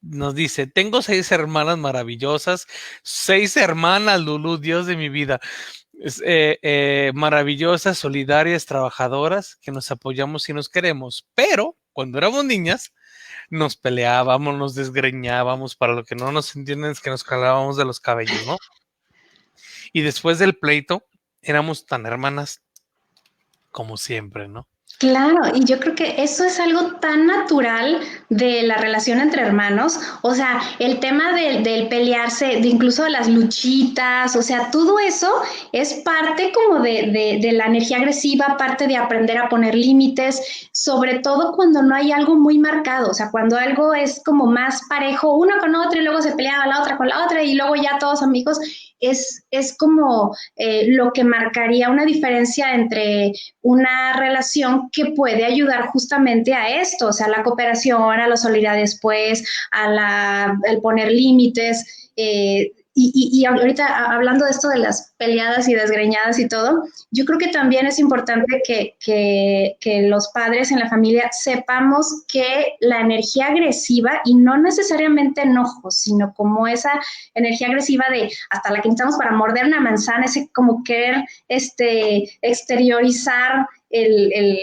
nos dice: "Tengo 6 hermanas maravillosas", 6 hermanas, Lulú, Dios de mi vida. Maravillosas, solidarias, trabajadoras, que nos apoyamos y nos queremos, pero cuando éramos niñas nos peleábamos, nos desgreñábamos, para lo que no nos entienden es que nos jalábamos de los cabellos, ¿no? Y después del pleito, éramos tan hermanas como siempre, ¿no? Claro, y yo creo que eso es algo tan natural de la relación entre hermanos, o sea, el tema del pelearse, de incluso de las luchitas, o sea, todo eso es parte como de la energía agresiva, parte de aprender a poner límites, sobre todo cuando no hay algo muy marcado, o sea, cuando algo es como más parejo, uno con otro y luego se peleaba la otra con la otra y luego ya todos amigos, es como lo que marcaría una diferencia entre una relación que puede ayudar justamente a esto, o sea, a la cooperación, a la solidaridad después, al poner límites. Y ahorita hablando de esto de las peleadas y desgreñadas y todo, yo creo que también es importante que los padres en la familia sepamos que la energía agresiva, y no necesariamente enojos, sino como esa energía agresiva de hasta la que necesitamos para morder una manzana, ese como querer exteriorizar el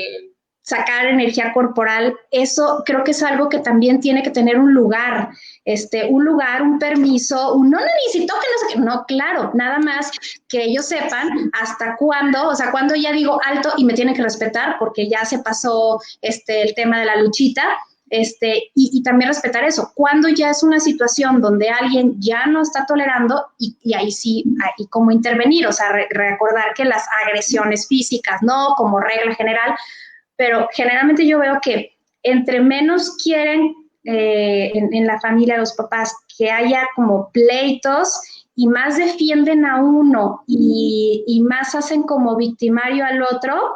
sacar energía corporal, eso creo que es algo que también tiene que tener un lugar, un permiso, no necesito que no sé qué, no, claro, nada más que ellos sepan hasta cuándo, o sea, cuándo ya digo alto y me tienen que respetar porque ya se pasó el tema de la luchita, y también respetar eso, cuando ya es una situación donde alguien ya no está tolerando y ahí sí, y cómo intervenir, o sea, recordar que las agresiones físicas, no como regla general, pero generalmente yo veo que entre menos quieren en la familia, los papás, que haya como pleitos y más defienden a uno y más hacen como victimario al otro,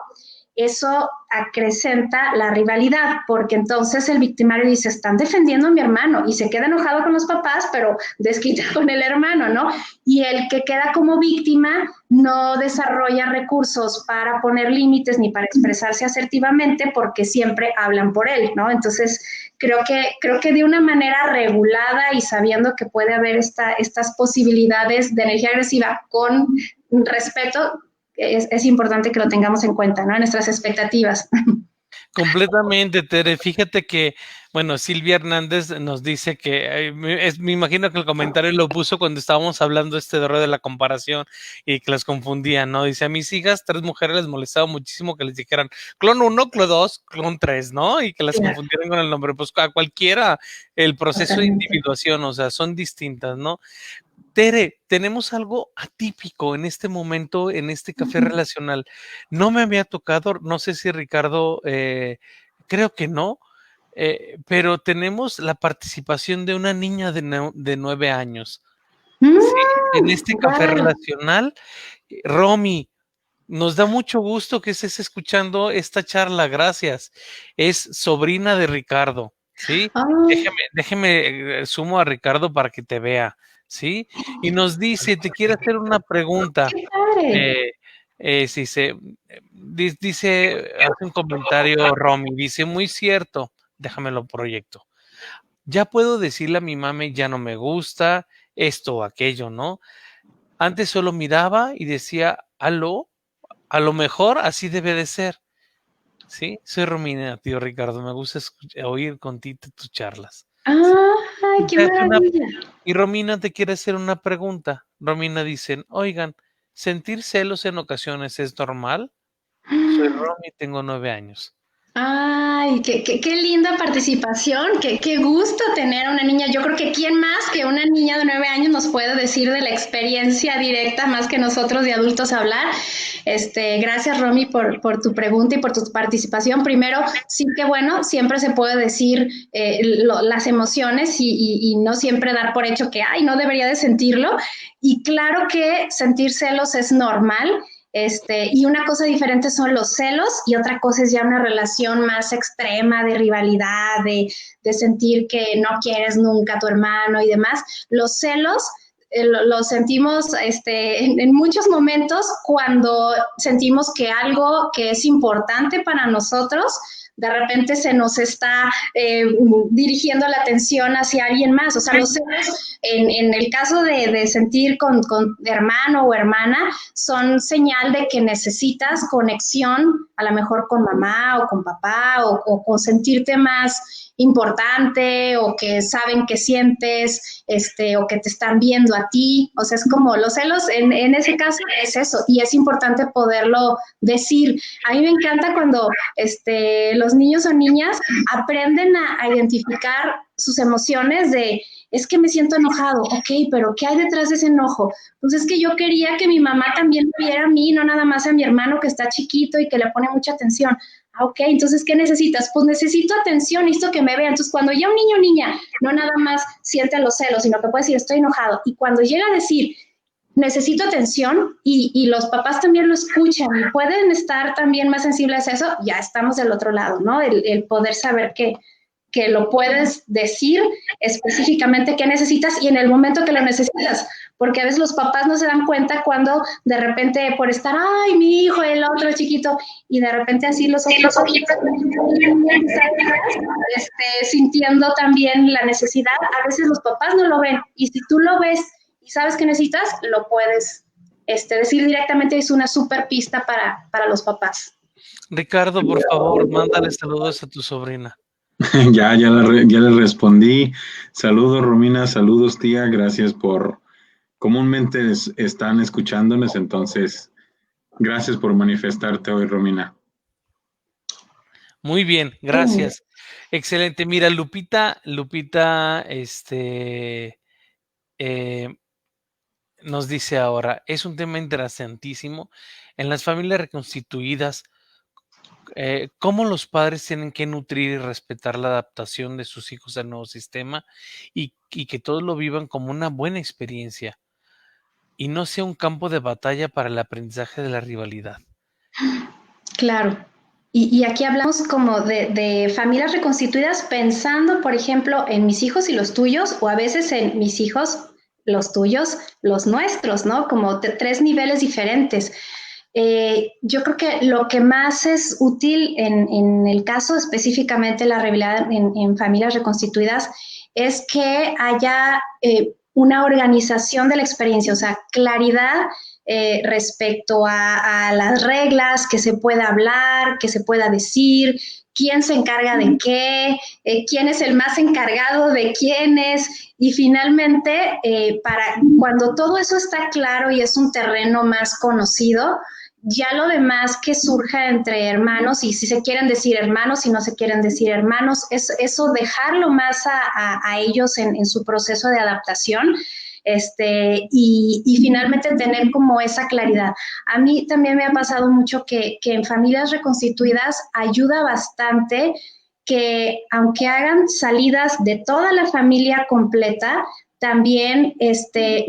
eso acrecenta la rivalidad, porque entonces el victimario dice, están defendiendo a mi hermano, y se queda enojado con los papás, pero desquita con el hermano, ¿no? Y el que queda como víctima no desarrolla recursos para poner límites ni para expresarse asertivamente, porque siempre hablan por él, ¿no? Entonces, creo que de una manera regulada y sabiendo que puede haber estas posibilidades de energía agresiva con respeto, es importante que lo tengamos en cuenta, ¿no? En nuestras expectativas. Completamente, Tere. Fíjate que, bueno, Silvia Hernández nos dice que, me imagino que el comentario lo puso cuando estábamos hablando de la comparación y que las confundían, ¿no? Dice, a mis hijas, 3 mujeres les molestaba muchísimo que les dijeran clon 1, clon 2, clon 3, ¿no? Y que las confundieran con el nombre. Pues a cualquiera, el proceso de individuación, o sea, son distintas, ¿no? Tere, tenemos algo atípico en este momento, en este café relacional. No me había tocado, no sé si Ricardo, creo que no, pero tenemos la participación de una niña de 9 años. Sí, en este café relacional. Romy, nos da mucho gusto que estés escuchando esta charla, gracias. Es sobrina de Ricardo, ¿sí? Déjeme, sumo a Ricardo para que te vea, ¿sí? Y nos dice, te quiere hacer una pregunta. ¡Qué padre! Si se, dice, hace un comentario Romy, dice, muy cierto, déjamelo proyecto. Ya puedo decirle a mi mami, ya no me gusta, esto o aquello, ¿no? Antes solo miraba y decía, aló, a lo mejor así debe de ser. Sí, soy Romina, tío Ricardo. Me gusta oír contigo tus charlas. ¡Ay, qué maravilla! Y Romina te quiere hacer una pregunta. Romina dice, oigan, ¿sentir celos en ocasiones es normal? Soy Romy, tengo 9 años. Ay, qué linda participación, qué gusto tener a una niña. Yo creo que quién más que una niña de 9 años nos puede decir de la experiencia directa más que nosotros de adultos hablar. Gracias, Romy, por tu pregunta y por tu participación. Primero, sí que bueno, siempre se puede decir las emociones y no siempre dar por hecho que, ay, no debería de sentirlo. Y claro que sentir celos es normal. Y una cosa diferente son los celos y otra cosa es ya una relación más extrema de rivalidad, de sentir que no quieres nunca a tu hermano y demás. Los celos lo sentimos en muchos momentos cuando sentimos que algo que es importante para nosotros de repente se nos está dirigiendo la atención hacia alguien más. O sea, los celos, en el caso de sentir con hermano o hermana, son señal de que necesitas conexión, a lo mejor con mamá o con papá, o con sentirte más importante, o que saben que sientes, o que te están viendo a ti. O sea, es como los celos, en ese caso es eso, y es importante poderlo decir. A mí me encanta cuando los niños o niñas aprenden a identificar sus emociones de, es que me siento enojado, ok, pero ¿qué hay detrás de ese enojo? Pues es que yo quería que mi mamá también me viera a mí, no nada más a mi hermano que está chiquito y que le pone mucha atención. Ah, ok, entonces, ¿qué necesitas? Pues necesito atención, necesito que me vean. Entonces, cuando ya un niño o niña no nada más siente los celos, sino que puede decir, estoy enojado, y cuando llega a decir, necesito atención, y los papás también lo escuchan y pueden estar también más sensibles a eso, ya estamos del otro lado, ¿no? El poder saber que lo puedes decir específicamente qué necesitas y en el momento que lo necesitas, porque a veces los papás no se dan cuenta cuando de repente por estar, ay, mi hijo, el otro chiquito, y de repente así los ojitos, sintiendo también la necesidad, a veces los papás no lo ven, y si tú lo ves y sabes que necesitas, lo puedes decir directamente. Es una super pista para los papás. Ricardo, por favor, mándale saludos a tu sobrina. Ya le respondí. Saludos, Romina, saludos, tía. Gracias por, comúnmente están escuchándonos, entonces, gracias por manifestarte hoy, Romina. Muy bien, gracias. Excelente. Mira, Lupita, nos dice ahora, es un tema interesantísimo. En las familias reconstituidas, cómo los padres tienen que nutrir y respetar la adaptación de sus hijos al nuevo sistema y que todos lo vivan como una buena experiencia y no sea un campo de batalla para el aprendizaje de la rivalidad. Claro. Y aquí hablamos como de familias reconstituidas pensando, por ejemplo, en mis hijos y los tuyos, o a veces en mis hijos, los tuyos, los nuestros, ¿no? Como tres niveles diferentes. Yo creo que lo que más es útil en el caso específicamente la rivalidad en familias reconstituidas es que haya una organización de la experiencia, o sea, claridad respecto a las reglas, que se pueda hablar, que se pueda decir, quién se encarga de qué, quién es el más encargado de quiénes, y finalmente, para cuando todo eso está claro y es un terreno más conocido, ya lo demás que surja entre hermanos, y si se quieren decir hermanos, si no se quieren decir hermanos, eso dejarlo más a ellos en su proceso de adaptación, y finalmente tener como esa claridad. A mí también me ha pasado mucho que en familias reconstituidas ayuda bastante que aunque hagan salidas de toda la familia completa, también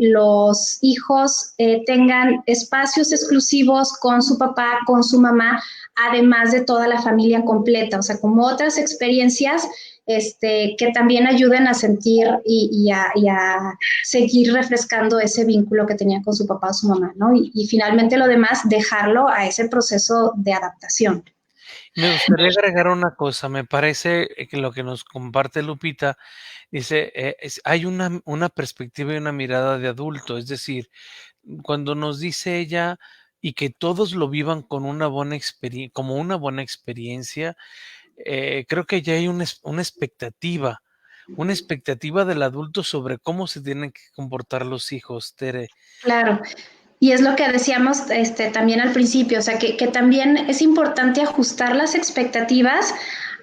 los hijos tengan espacios exclusivos con su papá, con su mamá, además de toda la familia completa, o sea, como otras experiencias que también ayuden a sentir y a seguir refrescando ese vínculo que tenían con su papá o su mamá, ¿no? Y finalmente lo demás, dejarlo a ese proceso de adaptación. Me gustaría agregar una cosa, me parece que lo que nos comparte Lupita, dice, hay una perspectiva y una mirada de adulto, es decir, cuando nos dice ella y que todos lo vivan con una buena como una buena experiencia, creo que ya hay una expectativa del adulto sobre cómo se tienen que comportar los hijos, Tere. Claro. Y es lo que decíamos también al principio, o sea, que también es importante ajustar las expectativas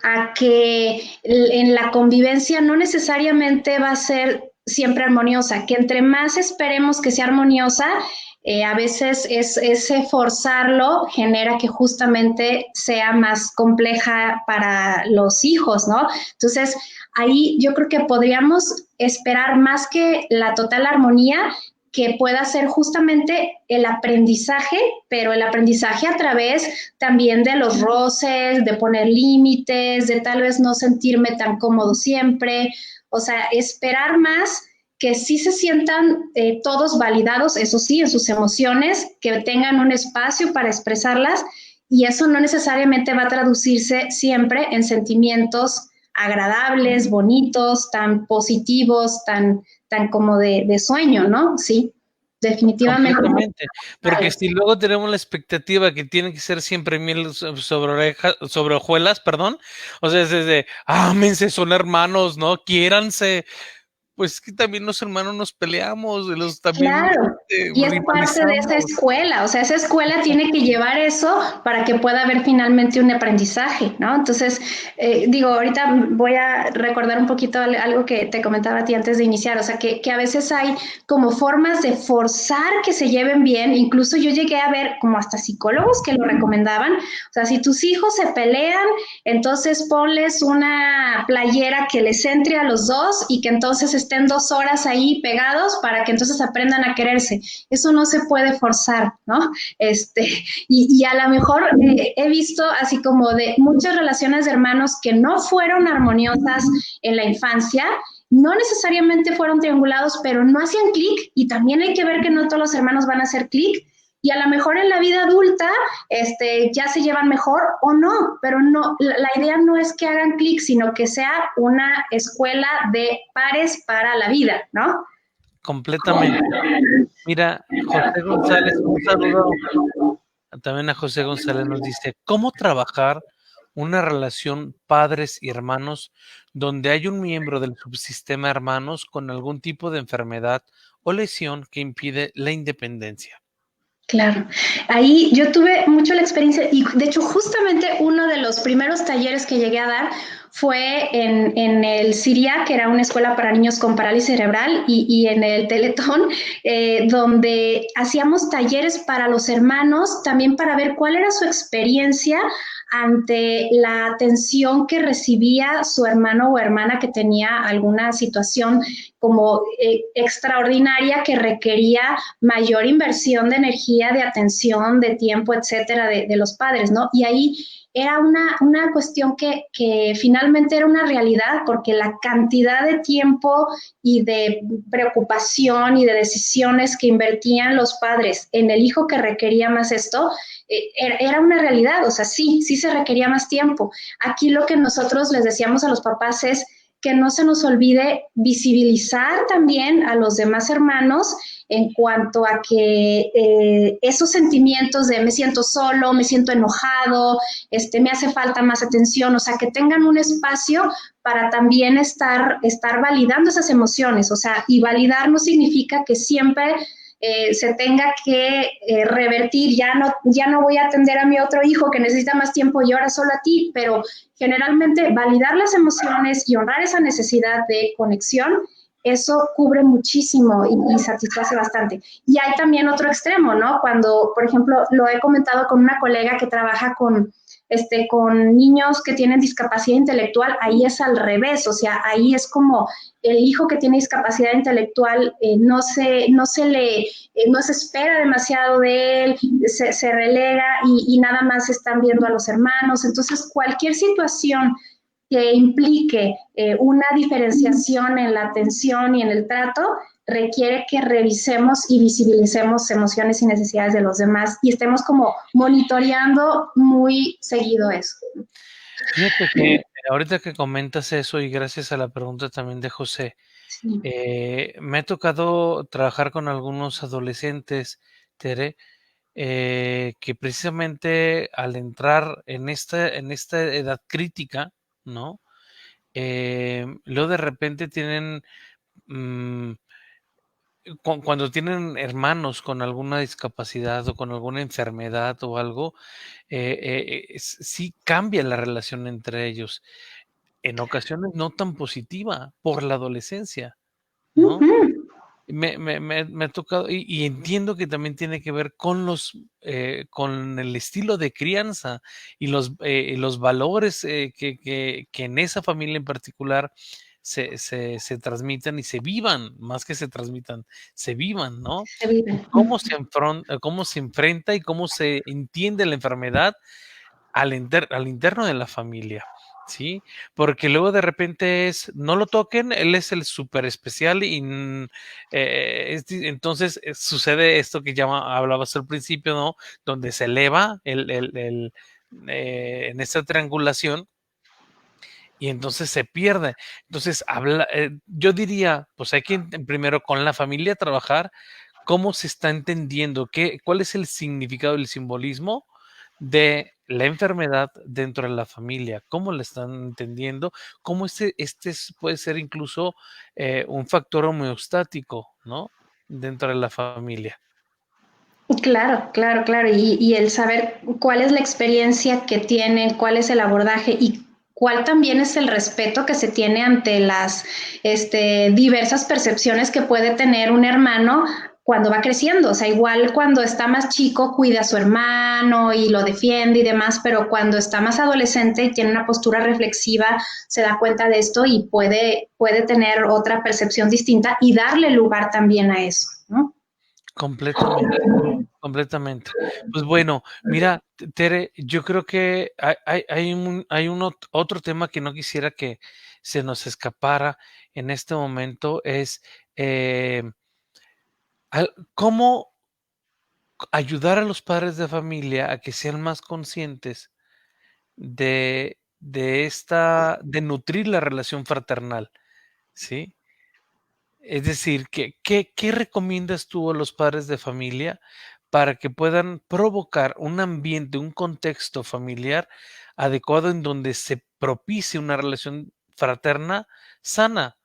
a que en la convivencia no necesariamente va a ser siempre armoniosa, que entre más esperemos que sea armoniosa, a veces ese forzarlo genera que justamente sea más compleja para los hijos, ¿no? Entonces, ahí yo creo que podríamos esperar más que la total armonía, que pueda ser justamente el aprendizaje, pero el aprendizaje a través también de los roces, de poner límites, de tal vez no sentirme tan cómodo siempre, o sea, esperar más que sí se sientan todos validados, eso sí, en sus emociones, que tengan un espacio para expresarlas, y eso no necesariamente va a traducirse siempre en sentimientos agradables, bonitos, tan positivos, tan como de sueño, ¿no? Sí, definitivamente. Completamente, porque si luego tenemos la expectativa que tiene que ser siempre miel sobre hojuelas, perdón, o sea, es de, ámense, son hermanos, ¿no? Quiéranse, pues que también los hermanos nos peleamos, los también Claro, y es parte de esa escuela, o sea, esa escuela tiene que llevar eso para que pueda haber finalmente un aprendizaje, ¿no? Entonces, digo, ahorita voy a recordar un poquito algo que te comentaba a ti antes de iniciar, o sea, que a veces hay como formas de forzar que se lleven bien, incluso yo llegué a ver como hasta psicólogos que lo recomendaban, o sea, si tus hijos se pelean, entonces ponles una playera que les entre a los dos y que entonces estén 2 horas ahí pegados para que entonces aprendan a quererse. Eso no se puede forzar, ¿no? Y a lo mejor he visto así como de muchas relaciones de hermanos que no fueron armoniosas en la infancia, no necesariamente fueron triangulados, pero no hacían clic, y también hay que ver que no todos los hermanos van a hacer clic, y a lo mejor en la vida adulta ya se llevan mejor o no, pero no, la idea no es que hagan clic, sino que sea una escuela de pares para la vida, ¿no? Completamente. Mira, José González, un saludo también a José González, nos dice, ¿cómo trabajar una relación padres y hermanos donde hay un miembro del subsistema hermanos con algún tipo de enfermedad o lesión que impide la independencia? Claro, ahí yo tuve mucho la experiencia, y de hecho justamente uno de los primeros talleres que llegué a dar fue en el CIRIA, que era una escuela para niños con parálisis cerebral, y en el Teletón, donde hacíamos talleres para los hermanos, también para ver cuál era su experiencia ante la atención que recibía su hermano o hermana que tenía alguna situación como extraordinaria que requería mayor inversión de energía, de atención, de tiempo, etcétera, de los padres, ¿no? Y ahí era una cuestión que finalmente era una realidad, porque la cantidad de tiempo y de preocupación y de decisiones que invertían los padres en el hijo que requería más esto, era una realidad. O sea, sí se requería más tiempo. Aquí lo que nosotros les decíamos a los papás es que no se nos olvide visibilizar también a los demás hermanos en cuanto a que esos sentimientos de me siento solo, me siento enojado, me hace falta más atención, o sea, que tengan un espacio para también estar validando esas emociones. O sea, y validar no significa que siempre se tenga que revertir, ya no voy a atender a mi otro hijo que necesita más tiempo y ahora solo a ti, pero generalmente validar las emociones y honrar esa necesidad de conexión, eso cubre muchísimo y satisface bastante. Y hay también otro extremo, ¿no? Cuando, por ejemplo, lo he comentado con una colega que trabaja con niños que tienen discapacidad intelectual, ahí es al revés. O sea, ahí es como el hijo que tiene discapacidad intelectual no se espera demasiado de él, se relega y nada más están viendo a los hermanos. Entonces, cualquier situación que implique una diferenciación en la atención y en el trato requiere que revisemos y visibilicemos emociones y necesidades de los demás y estemos como monitoreando muy seguido eso. Fíjate que ahorita que comentas eso, y gracias a la pregunta también de José, Sí. me ha tocado trabajar con algunos adolescentes, Tere, que precisamente al entrar en esta edad crítica, ¿no? Luego de repente tienen, cuando tienen hermanos con alguna discapacidad o con alguna enfermedad o algo, sí cambia la relación entre ellos. En ocasiones no tan positiva por la adolescencia, ¿no? Uh-huh. Me ha tocado, y entiendo que también tiene que ver con con el estilo de crianza y los valores que en esa familia en particular se transmitan y se vivan, más que se transmitan, se vivan, ¿no? Se vive. Cómo se enfrenta y cómo se entiende la enfermedad al interno de la familia, ¿sí? Porque luego de repente no lo toquen, él es el súper especial y entonces sucede esto que ya hablabas al principio, ¿no? Donde se eleva en esta triangulación y entonces se pierde. Entonces, yo diría, pues hay que primero con la familia trabajar cómo se está entendiendo, cuál es el significado, el simbolismo de la enfermedad dentro de la familia, cómo la están entendiendo, cómo puede ser incluso un factor homeostático, ¿no? Dentro de la familia. Claro, claro, claro. Y el saber cuál es la experiencia que tienen, cuál es el abordaje y cuál también es el respeto que se tiene ante las diversas percepciones que puede tener un hermano cuando va creciendo. O sea, igual cuando está más chico cuida a su hermano y lo defiende y demás, pero cuando está más adolescente y tiene una postura reflexiva, se da cuenta de esto y puede tener otra percepción distinta y darle lugar también a eso, ¿no? Completamente. Completamente. Pues bueno, mira, Tere, yo creo que hay otro tema que no quisiera que se nos escapara en este momento, es cómo ayudar a los padres de familia a que sean más conscientes de nutrir la relación fraternal, ¿sí? Es decir, ¿qué recomiendas tú a los padres de familia para que puedan provocar un ambiente, un contexto familiar adecuado en donde se propicie una relación fraterna sana,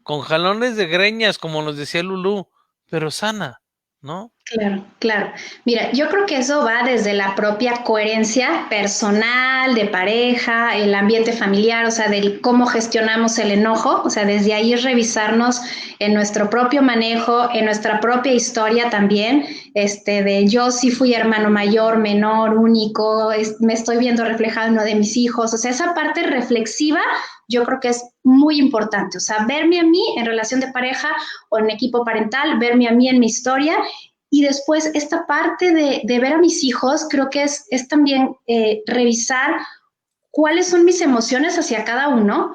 con jalones de greñas, como nos decía Lulú, pero sana? ¿no? Claro, claro. Mira, yo creo que eso va desde la propia coherencia personal, de pareja, el ambiente familiar, o sea, del cómo gestionamos el enojo, o sea, desde ahí revisarnos en nuestro propio manejo, en nuestra propia historia también, de yo sí fui hermano mayor, menor, único, me estoy viendo reflejado en uno de mis hijos, o sea, esa parte reflexiva yo creo que es muy importante, o sea, verme a mí en relación de pareja o en equipo parental, verme a mí en mi historia y después esta parte de ver a mis hijos, creo que es también revisar cuáles son mis emociones hacia cada uno,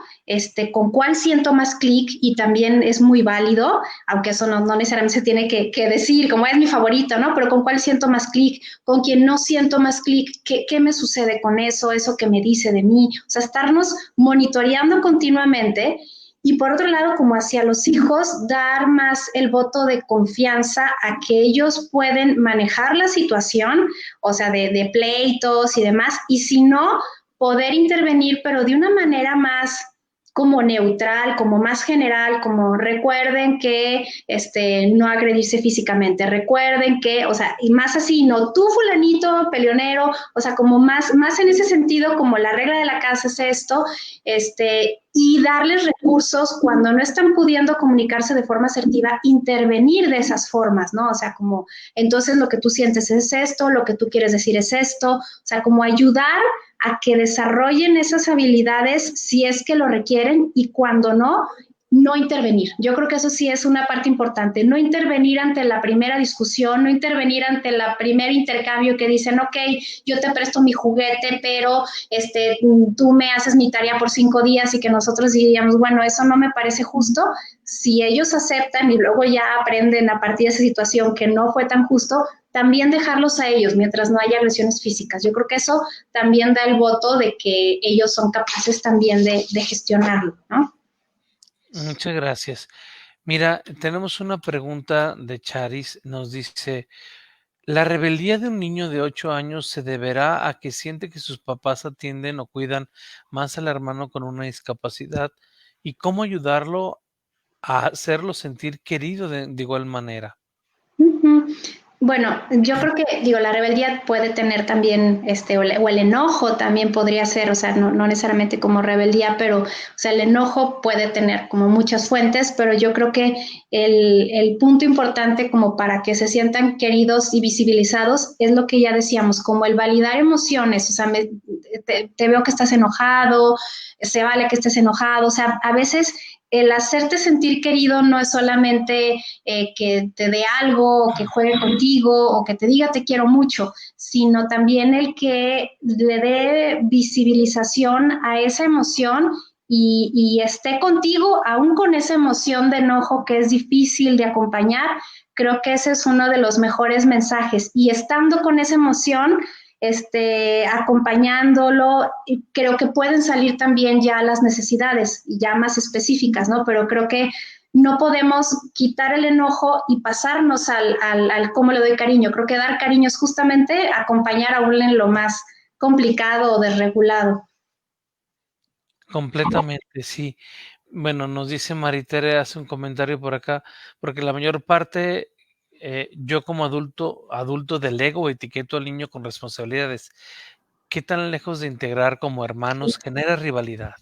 con cuál siento más clic y también es muy válido, aunque eso no necesariamente se tiene que decir como es mi favorito, ¿no? Pero con cuál siento más clic, con quien no siento más clic, ¿qué me sucede con eso que me dice de mí? O sea, estarnos monitoreando continuamente y por otro lado, como hacia los hijos, dar más el voto de confianza a que ellos pueden manejar la situación, o sea, de pleitos y demás, y si no, poder intervenir, pero de una manera más como neutral, como más general, como recuerden que no agredirse físicamente, recuerden que, o sea, y más así, no tú fulanito, peleonero, o sea, como más en ese sentido, como la regla de la casa es esto, y darles recursos cuando no están pudiendo comunicarse de forma asertiva, intervenir de esas formas, ¿no? O sea, como, entonces lo que tú sientes es esto, lo que tú quieres decir es esto, o sea, como ayudar a que desarrollen esas habilidades si es que lo requieren y cuando no, no intervenir. Yo creo que eso sí es una parte importante, no intervenir ante la primera discusión, no intervenir ante el primer intercambio que dicen, ok, yo te presto mi juguete, pero tú me haces mi tarea por 5 días y que nosotros diríamos, bueno, eso no me parece justo. Si ellos aceptan y luego ya aprenden a partir de esa situación que no fue tan justo, también dejarlos a ellos mientras no haya agresiones físicas. Yo creo que eso también da el voto de que ellos son capaces también de gestionarlo, ¿no? Muchas gracias. Mira, tenemos una pregunta de Charis, nos dice, ¿la rebeldía de un niño de 8 años se deberá a que siente que sus papás atienden o cuidan más al hermano con una discapacidad? ¿Y cómo ayudarlo a hacerlo sentir querido de igual manera? Uh-huh. Bueno, yo creo que, digo, la rebeldía puede tener también, o el enojo también podría ser, o sea, no necesariamente como rebeldía, pero, o sea, el enojo puede tener como muchas fuentes, pero yo creo que el punto importante como para que se sientan queridos y visibilizados es lo que ya decíamos, como el validar emociones, o sea, te veo que estás enojado, se vale que estés enojado, o sea, a veces el hacerte sentir querido no es solamente que te dé algo, o que juegue contigo, o que te diga te quiero mucho, sino también el que le dé visibilización a esa emoción y esté contigo, aún con esa emoción de enojo que es difícil de acompañar. Creo que ese es uno de los mejores mensajes. Y estando con esa emoción, acompañándolo, creo que pueden salir también ya las necesidades ya más específicas, ¿no? Pero creo que no podemos quitar el enojo y pasarnos al cómo le doy cariño. Creo que dar cariño es justamente acompañar aún en lo más complicado o desregulado. Completamente, sí. Bueno, nos dice Maritere, hace un comentario por acá, porque la mayor parte, yo como adulto delego o etiqueto al niño con responsabilidades. ¿Qué tan lejos de integrar como hermanos genera rivalidad?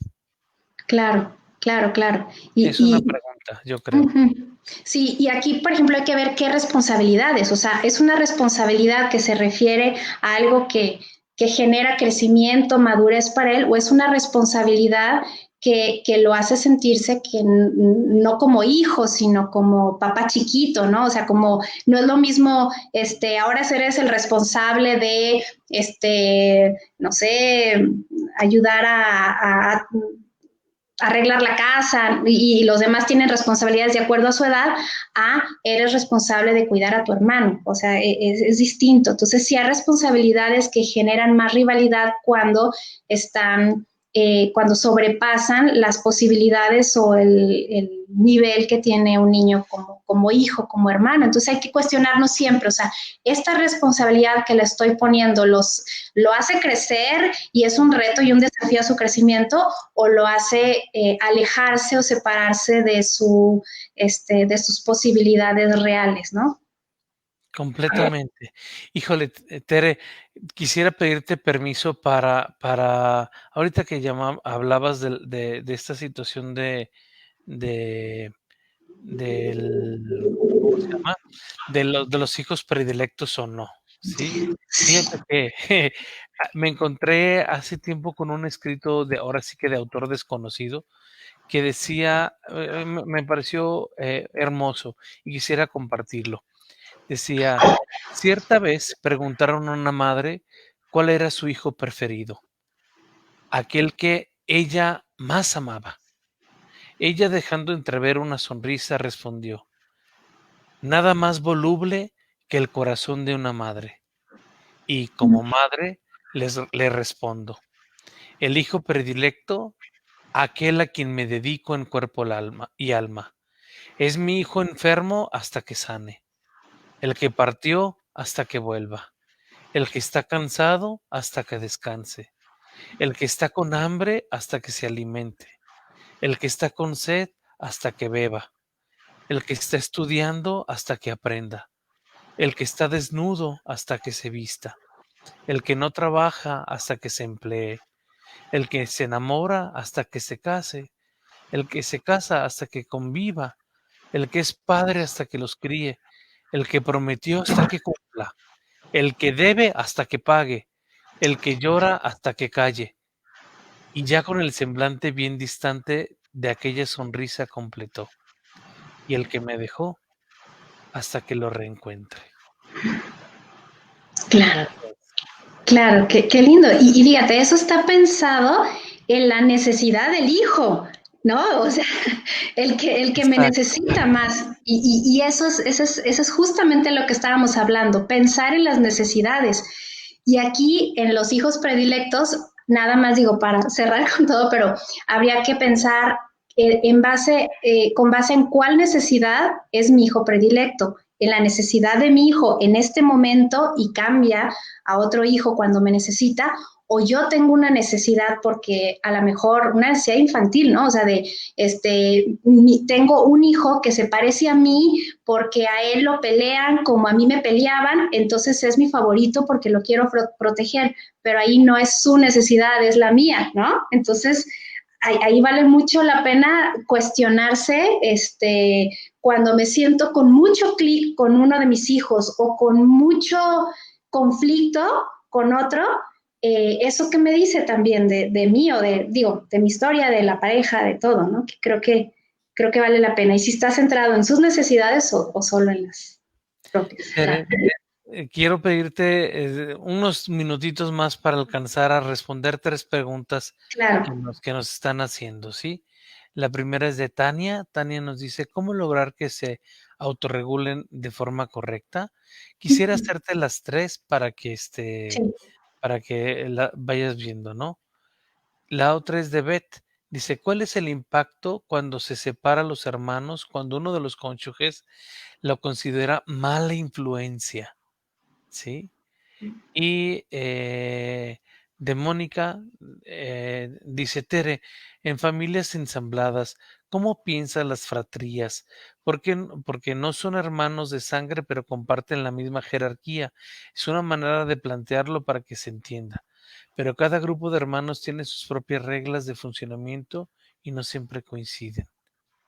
Claro, claro, claro. Y, Es una y pregunta, yo creo. uh-huh. Sí, y aquí, por ejemplo, hay que ver qué responsabilidades, o sea, es una responsabilidad que se refiere a algo que genera crecimiento, madurez para él, o es una responsabilidad que lo hace sentirse que no como hijo, sino como papá chiquito, ¿no? O sea, como no es lo mismo, ahora eres el responsable de, no sé, ayudar a arreglar la casa y los demás tienen responsabilidades de acuerdo a su edad, eres responsable de cuidar a tu hermano, o sea, es distinto. Entonces, sí hay responsabilidades que generan más rivalidad cuando están, cuando sobrepasan las posibilidades o el nivel que tiene un niño como hijo, como hermano. Entonces, hay que cuestionarnos siempre, o sea, esta responsabilidad que le estoy poniendo lo hace crecer y es un reto y un desafío a su crecimiento, o lo hace alejarse o separarse de sus posibilidades reales, ¿no? Completamente. Híjole, Tere, quisiera pedirte permiso para ahorita que hablabas de esta situación de del, ¿cómo se llama? De los hijos predilectos o no, ¿sí? Fíjate que me encontré hace tiempo con un escrito ahora sí que de autor desconocido, que decía, me pareció hermoso y quisiera compartirlo. Decía, cierta vez preguntaron a una madre cuál era su hijo preferido, aquel que ella más amaba. Ella, dejando entrever una sonrisa, respondió, nada más voluble que el corazón de una madre. Y como madre le respondo, el hijo predilecto, aquel a quien me dedico en cuerpo y alma. Es mi hijo enfermo hasta que sane, el que partió hasta que vuelva, el que está cansado hasta que descanse, el que está con hambre hasta que se alimente, el que está con sed hasta que beba, el que está estudiando hasta que aprenda, el que está desnudo hasta que se vista, el que no trabaja hasta que se emplee, el que se enamora hasta que se case, el que se casa hasta que conviva, el que es padre hasta que los críe, el que prometió hasta que cumpla, el que debe hasta que pague, el que llora hasta que calle, y ya con el semblante bien distante de aquella sonrisa completó, y el que me dejó hasta que lo reencuentre. Claro, claro, qué lindo. Y fíjate, eso está pensado en la necesidad del hijo, ¿no? O sea, el que me Exacto. necesita más. Y eso es justamente lo que estábamos hablando, pensar en las necesidades. Y aquí en los hijos predilectos, nada más digo para cerrar con todo, pero habría que pensar con base en cuál necesidad es mi hijo predilecto, en la necesidad de mi hijo en este momento y cambia a otro hijo cuando me necesita, o yo tengo una necesidad porque a lo mejor una necesidad infantil, ¿no? O sea, tengo un hijo que se parece a mí porque a él lo pelean como a mí me peleaban, entonces es mi favorito porque lo quiero proteger, pero ahí no es su necesidad, es la mía, ¿no? Entonces, ahí vale mucho la pena cuestionarse, cuando me siento con mucho clic con uno de mis hijos o con mucho conflicto con otro, eso que me dice también de mí o de mi historia, de la pareja, de todo, ¿no? Que creo que vale la pena. Y si está centrado en sus necesidades o solo en las propias. Tere, quiero pedirte unos minutitos más para alcanzar a responder 3 preguntas Claro. que nos están haciendo, ¿sí? La primera es de Tania. Tania nos dice: "¿Cómo lograr que se autorregulen de forma correcta?". Quisiera hacerte las 3 Sí. para que la vayas viendo, ¿no? La otra es de Beth. Dice: "¿Cuál es el impacto cuando se separa a los hermanos, cuando uno de los cónyuges lo considera mala influencia?". ¿Sí? Y de Mónica dice: "Tere, en familias ensambladas, ¿cómo piensan las fratrías? Porque no son hermanos de sangre, pero comparten la misma jerarquía. Es una manera de plantearlo para que se entienda. Pero cada grupo de hermanos tiene sus propias reglas de funcionamiento y no siempre coinciden".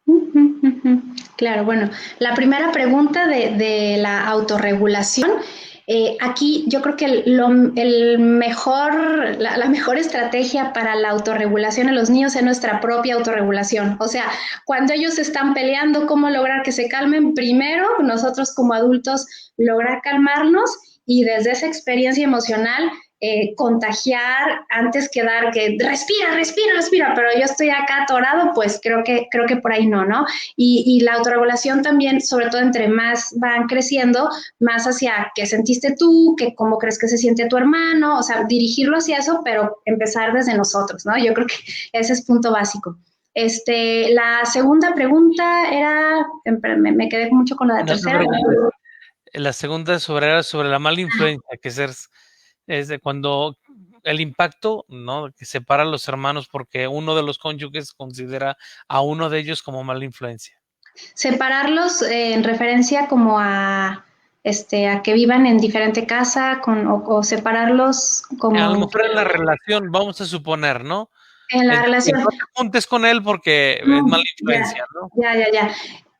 Ujú, ujú. Claro, bueno, la primera pregunta de la autorregulación, aquí yo creo que la mejor estrategia para la autorregulación en los niños es nuestra propia autorregulación. O sea, cuando ellos están peleando, ¿cómo lograr que se calmen? Primero, nosotros como adultos lograr calmarnos y desde esa experiencia emocional contagiar antes que dar que respira, respira, respira, pero yo estoy acá atorado, pues creo que por ahí no, ¿no? Y la autorregulación también, sobre todo entre más van creciendo, más hacia qué sentiste tú, que cómo crees que se siente tu hermano, o sea, dirigirlo hacia eso, pero empezar desde nosotros, ¿no? Yo creo que ese es punto básico. La segunda pregunta era, me quedé mucho con la de No te tercera. preocupes. La segunda era sobre la mala influencia, que es de cuando el impacto, ¿no?, que separa a los hermanos porque uno de los cónyuges considera a uno de ellos como mala influencia. Separarlos en referencia como a a que vivan en diferente casa o separarlos como a lo mejor en la relación, vamos a suponer, ¿no? en la relación. No te juntes con él porque es mala influencia, ¿no? Ya.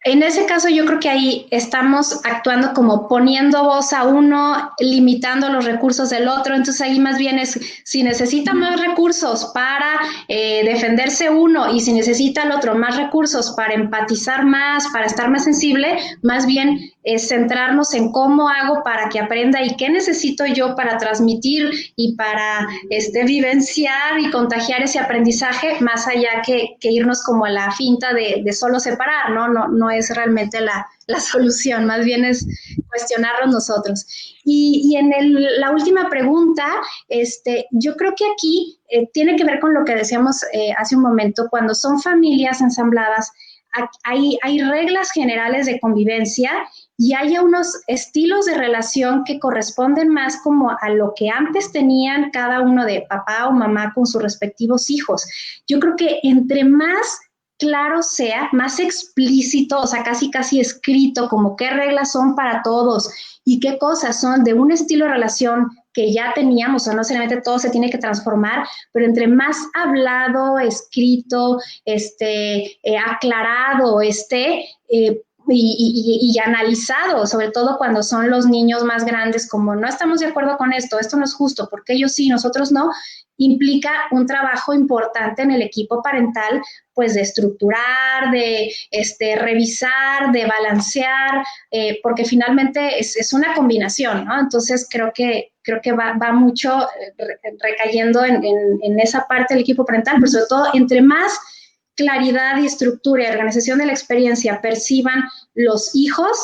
En ese caso yo creo que ahí estamos actuando como poniendo voz a uno, limitando los recursos del otro, entonces ahí más bien es, si necesita más recursos para defenderse uno y si necesita el otro más recursos para empatizar más, para estar más sensible, más bien es centrarnos en cómo hago para que aprenda y qué necesito yo para transmitir y para vivenciar y contagiar ese aprendizaje, más allá que irnos como a la finta de solo separar, no es realmente la solución, más bien es cuestionarnos nosotros. Y en la última pregunta, yo creo que aquí tiene que ver con lo que decíamos hace un momento, cuando son familias ensambladas, hay reglas generales de convivencia y hay unos estilos de relación que corresponden más como a lo que antes tenían cada uno de papá o mamá con sus respectivos hijos. Yo creo que entre más claro sea, más explícito, o sea, casi escrito, como qué reglas son para todos y qué cosas son de un estilo de relación que ya teníamos, o no necesariamente todo se tiene que transformar, pero entre más hablado, escrito, aclarado y analizado, sobre todo cuando son los niños más grandes, como no estamos de acuerdo con esto no es justo, porque ellos sí, nosotros no, implica un trabajo importante en el equipo parental, pues de estructurar, de revisar, de balancear, porque finalmente es una combinación, ¿no? Entonces creo que va mucho recayendo en esa parte del equipo parental, pero sobre todo entre más claridad y estructura y organización de la experiencia perciban los hijos,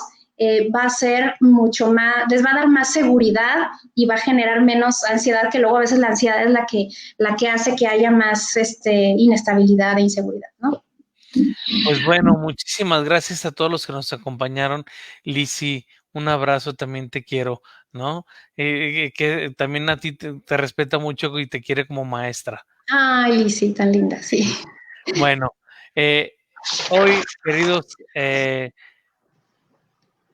va a ser mucho más, les va a dar más seguridad y va a generar menos ansiedad, que luego a veces la ansiedad es la que hace que haya más inestabilidad e inseguridad, ¿no? Pues bueno, muchísimas gracias a todos los que nos acompañaron. Lizzy, un abrazo, también te quiero, ¿no? Que también a ti te respeta mucho y te quiere como maestra. Ay, Lizzy, tan linda, sí. Bueno, hoy, queridos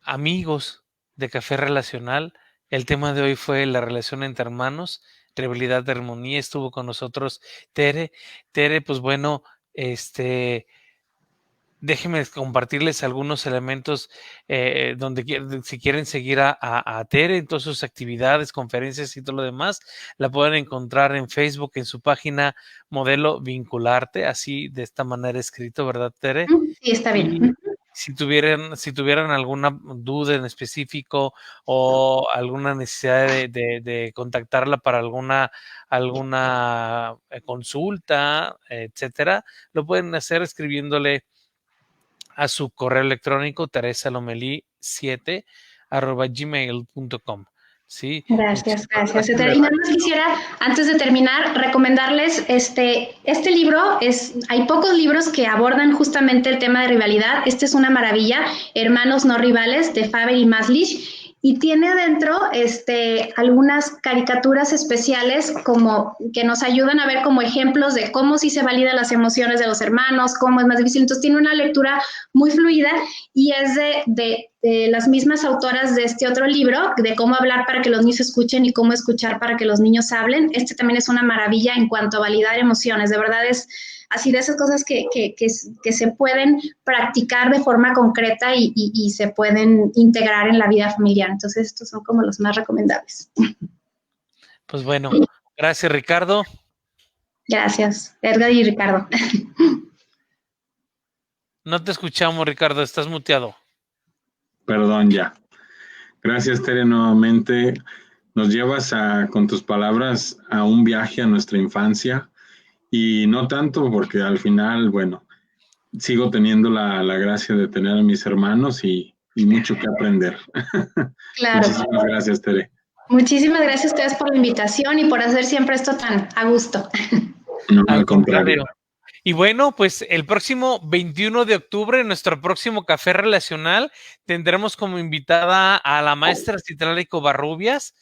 amigos de Café Relacional, el tema de hoy fue la relación entre hermanos, rivalidad de armonía. Estuvo con nosotros Tere. Tere, pues bueno, déjenme compartirles algunos elementos donde si quieren seguir a Tere en todas sus actividades, conferencias y todo lo demás, la pueden encontrar en Facebook en su página Modelo Vincularte, así de esta manera escrito, ¿verdad, Tere? Sí, está bien. Y si tuvieran alguna duda en específico o alguna necesidad de contactarla para alguna consulta, etcétera, lo pueden hacer escribiéndole a su correo electrónico teresalomeli7@gmail.com. ¿Sí? Gracias. Y nada más quisiera, antes de terminar, recomendarles este libro. Hay pocos libros que abordan justamente el tema de rivalidad. Este es una maravilla, Hermanos no rivales, de Faber y Maslich. Y tiene adentro algunas caricaturas especiales como que nos ayudan a ver como ejemplos de cómo sí se validan las emociones de los hermanos, cómo es más difícil. Entonces tiene una lectura muy fluida y es de las mismas autoras de este otro libro, de cómo hablar para que los niños escuchen y cómo escuchar para que los niños hablen. También es una maravilla en cuanto a validar emociones. De verdad es así de esas cosas que se pueden practicar de forma concreta y se pueden integrar en la vida familiar. Entonces, estos son como los más recomendables. Pues bueno, gracias, Ricardo. Gracias, Edgar y Ricardo. No te escuchamos, Ricardo, estás muteado. Perdón, ya. Gracias, Tere, nuevamente. Nos llevas con tus palabras a un viaje a nuestra infancia. Y no tanto porque al final, bueno, sigo teniendo la gracia de tener a mis hermanos y mucho que aprender. Claro. Muchísimas gracias, Tere. Muchísimas gracias a ustedes por la invitación y por hacer siempre esto tan a gusto. No, al contrario. Y bueno, pues el próximo 21 de octubre, en nuestro próximo Café Relacional, tendremos como invitada a la maestra Citlali Covarrubias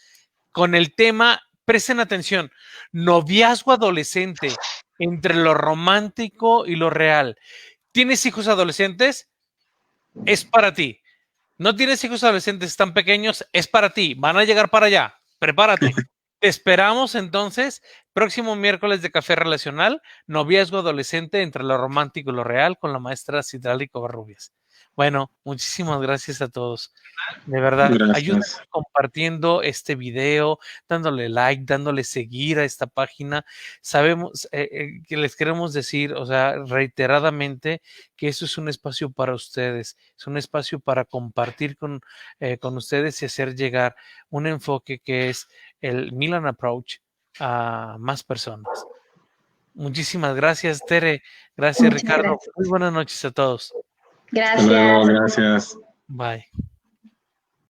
con el tema, presten atención, noviazgo adolescente, entre lo romántico y lo real. ¿Tienes hijos adolescentes? Es para ti. No tienes hijos adolescentes, están pequeños, es para ti, van a llegar para allá, prepárate. Te esperamos entonces, próximo miércoles de Café Relacional, noviazgo adolescente entre lo romántico y lo real con la maestra Citlali Covarrubias. Bueno, muchísimas gracias a todos. De verdad, ayúdenme Gracias. compartiendo este video, dándole like, dándole seguir a esta página. Sabemos que les queremos decir, o sea, reiteradamente, que eso es un espacio para ustedes, es un espacio para compartir con ustedes y hacer llegar un enfoque que es el Milan Approach a más personas. Muchísimas gracias, Tere. Gracias, Muchas Ricardo. gracias. Muy buenas noches a todos. Hasta luego, Gracias. gracias. Bye.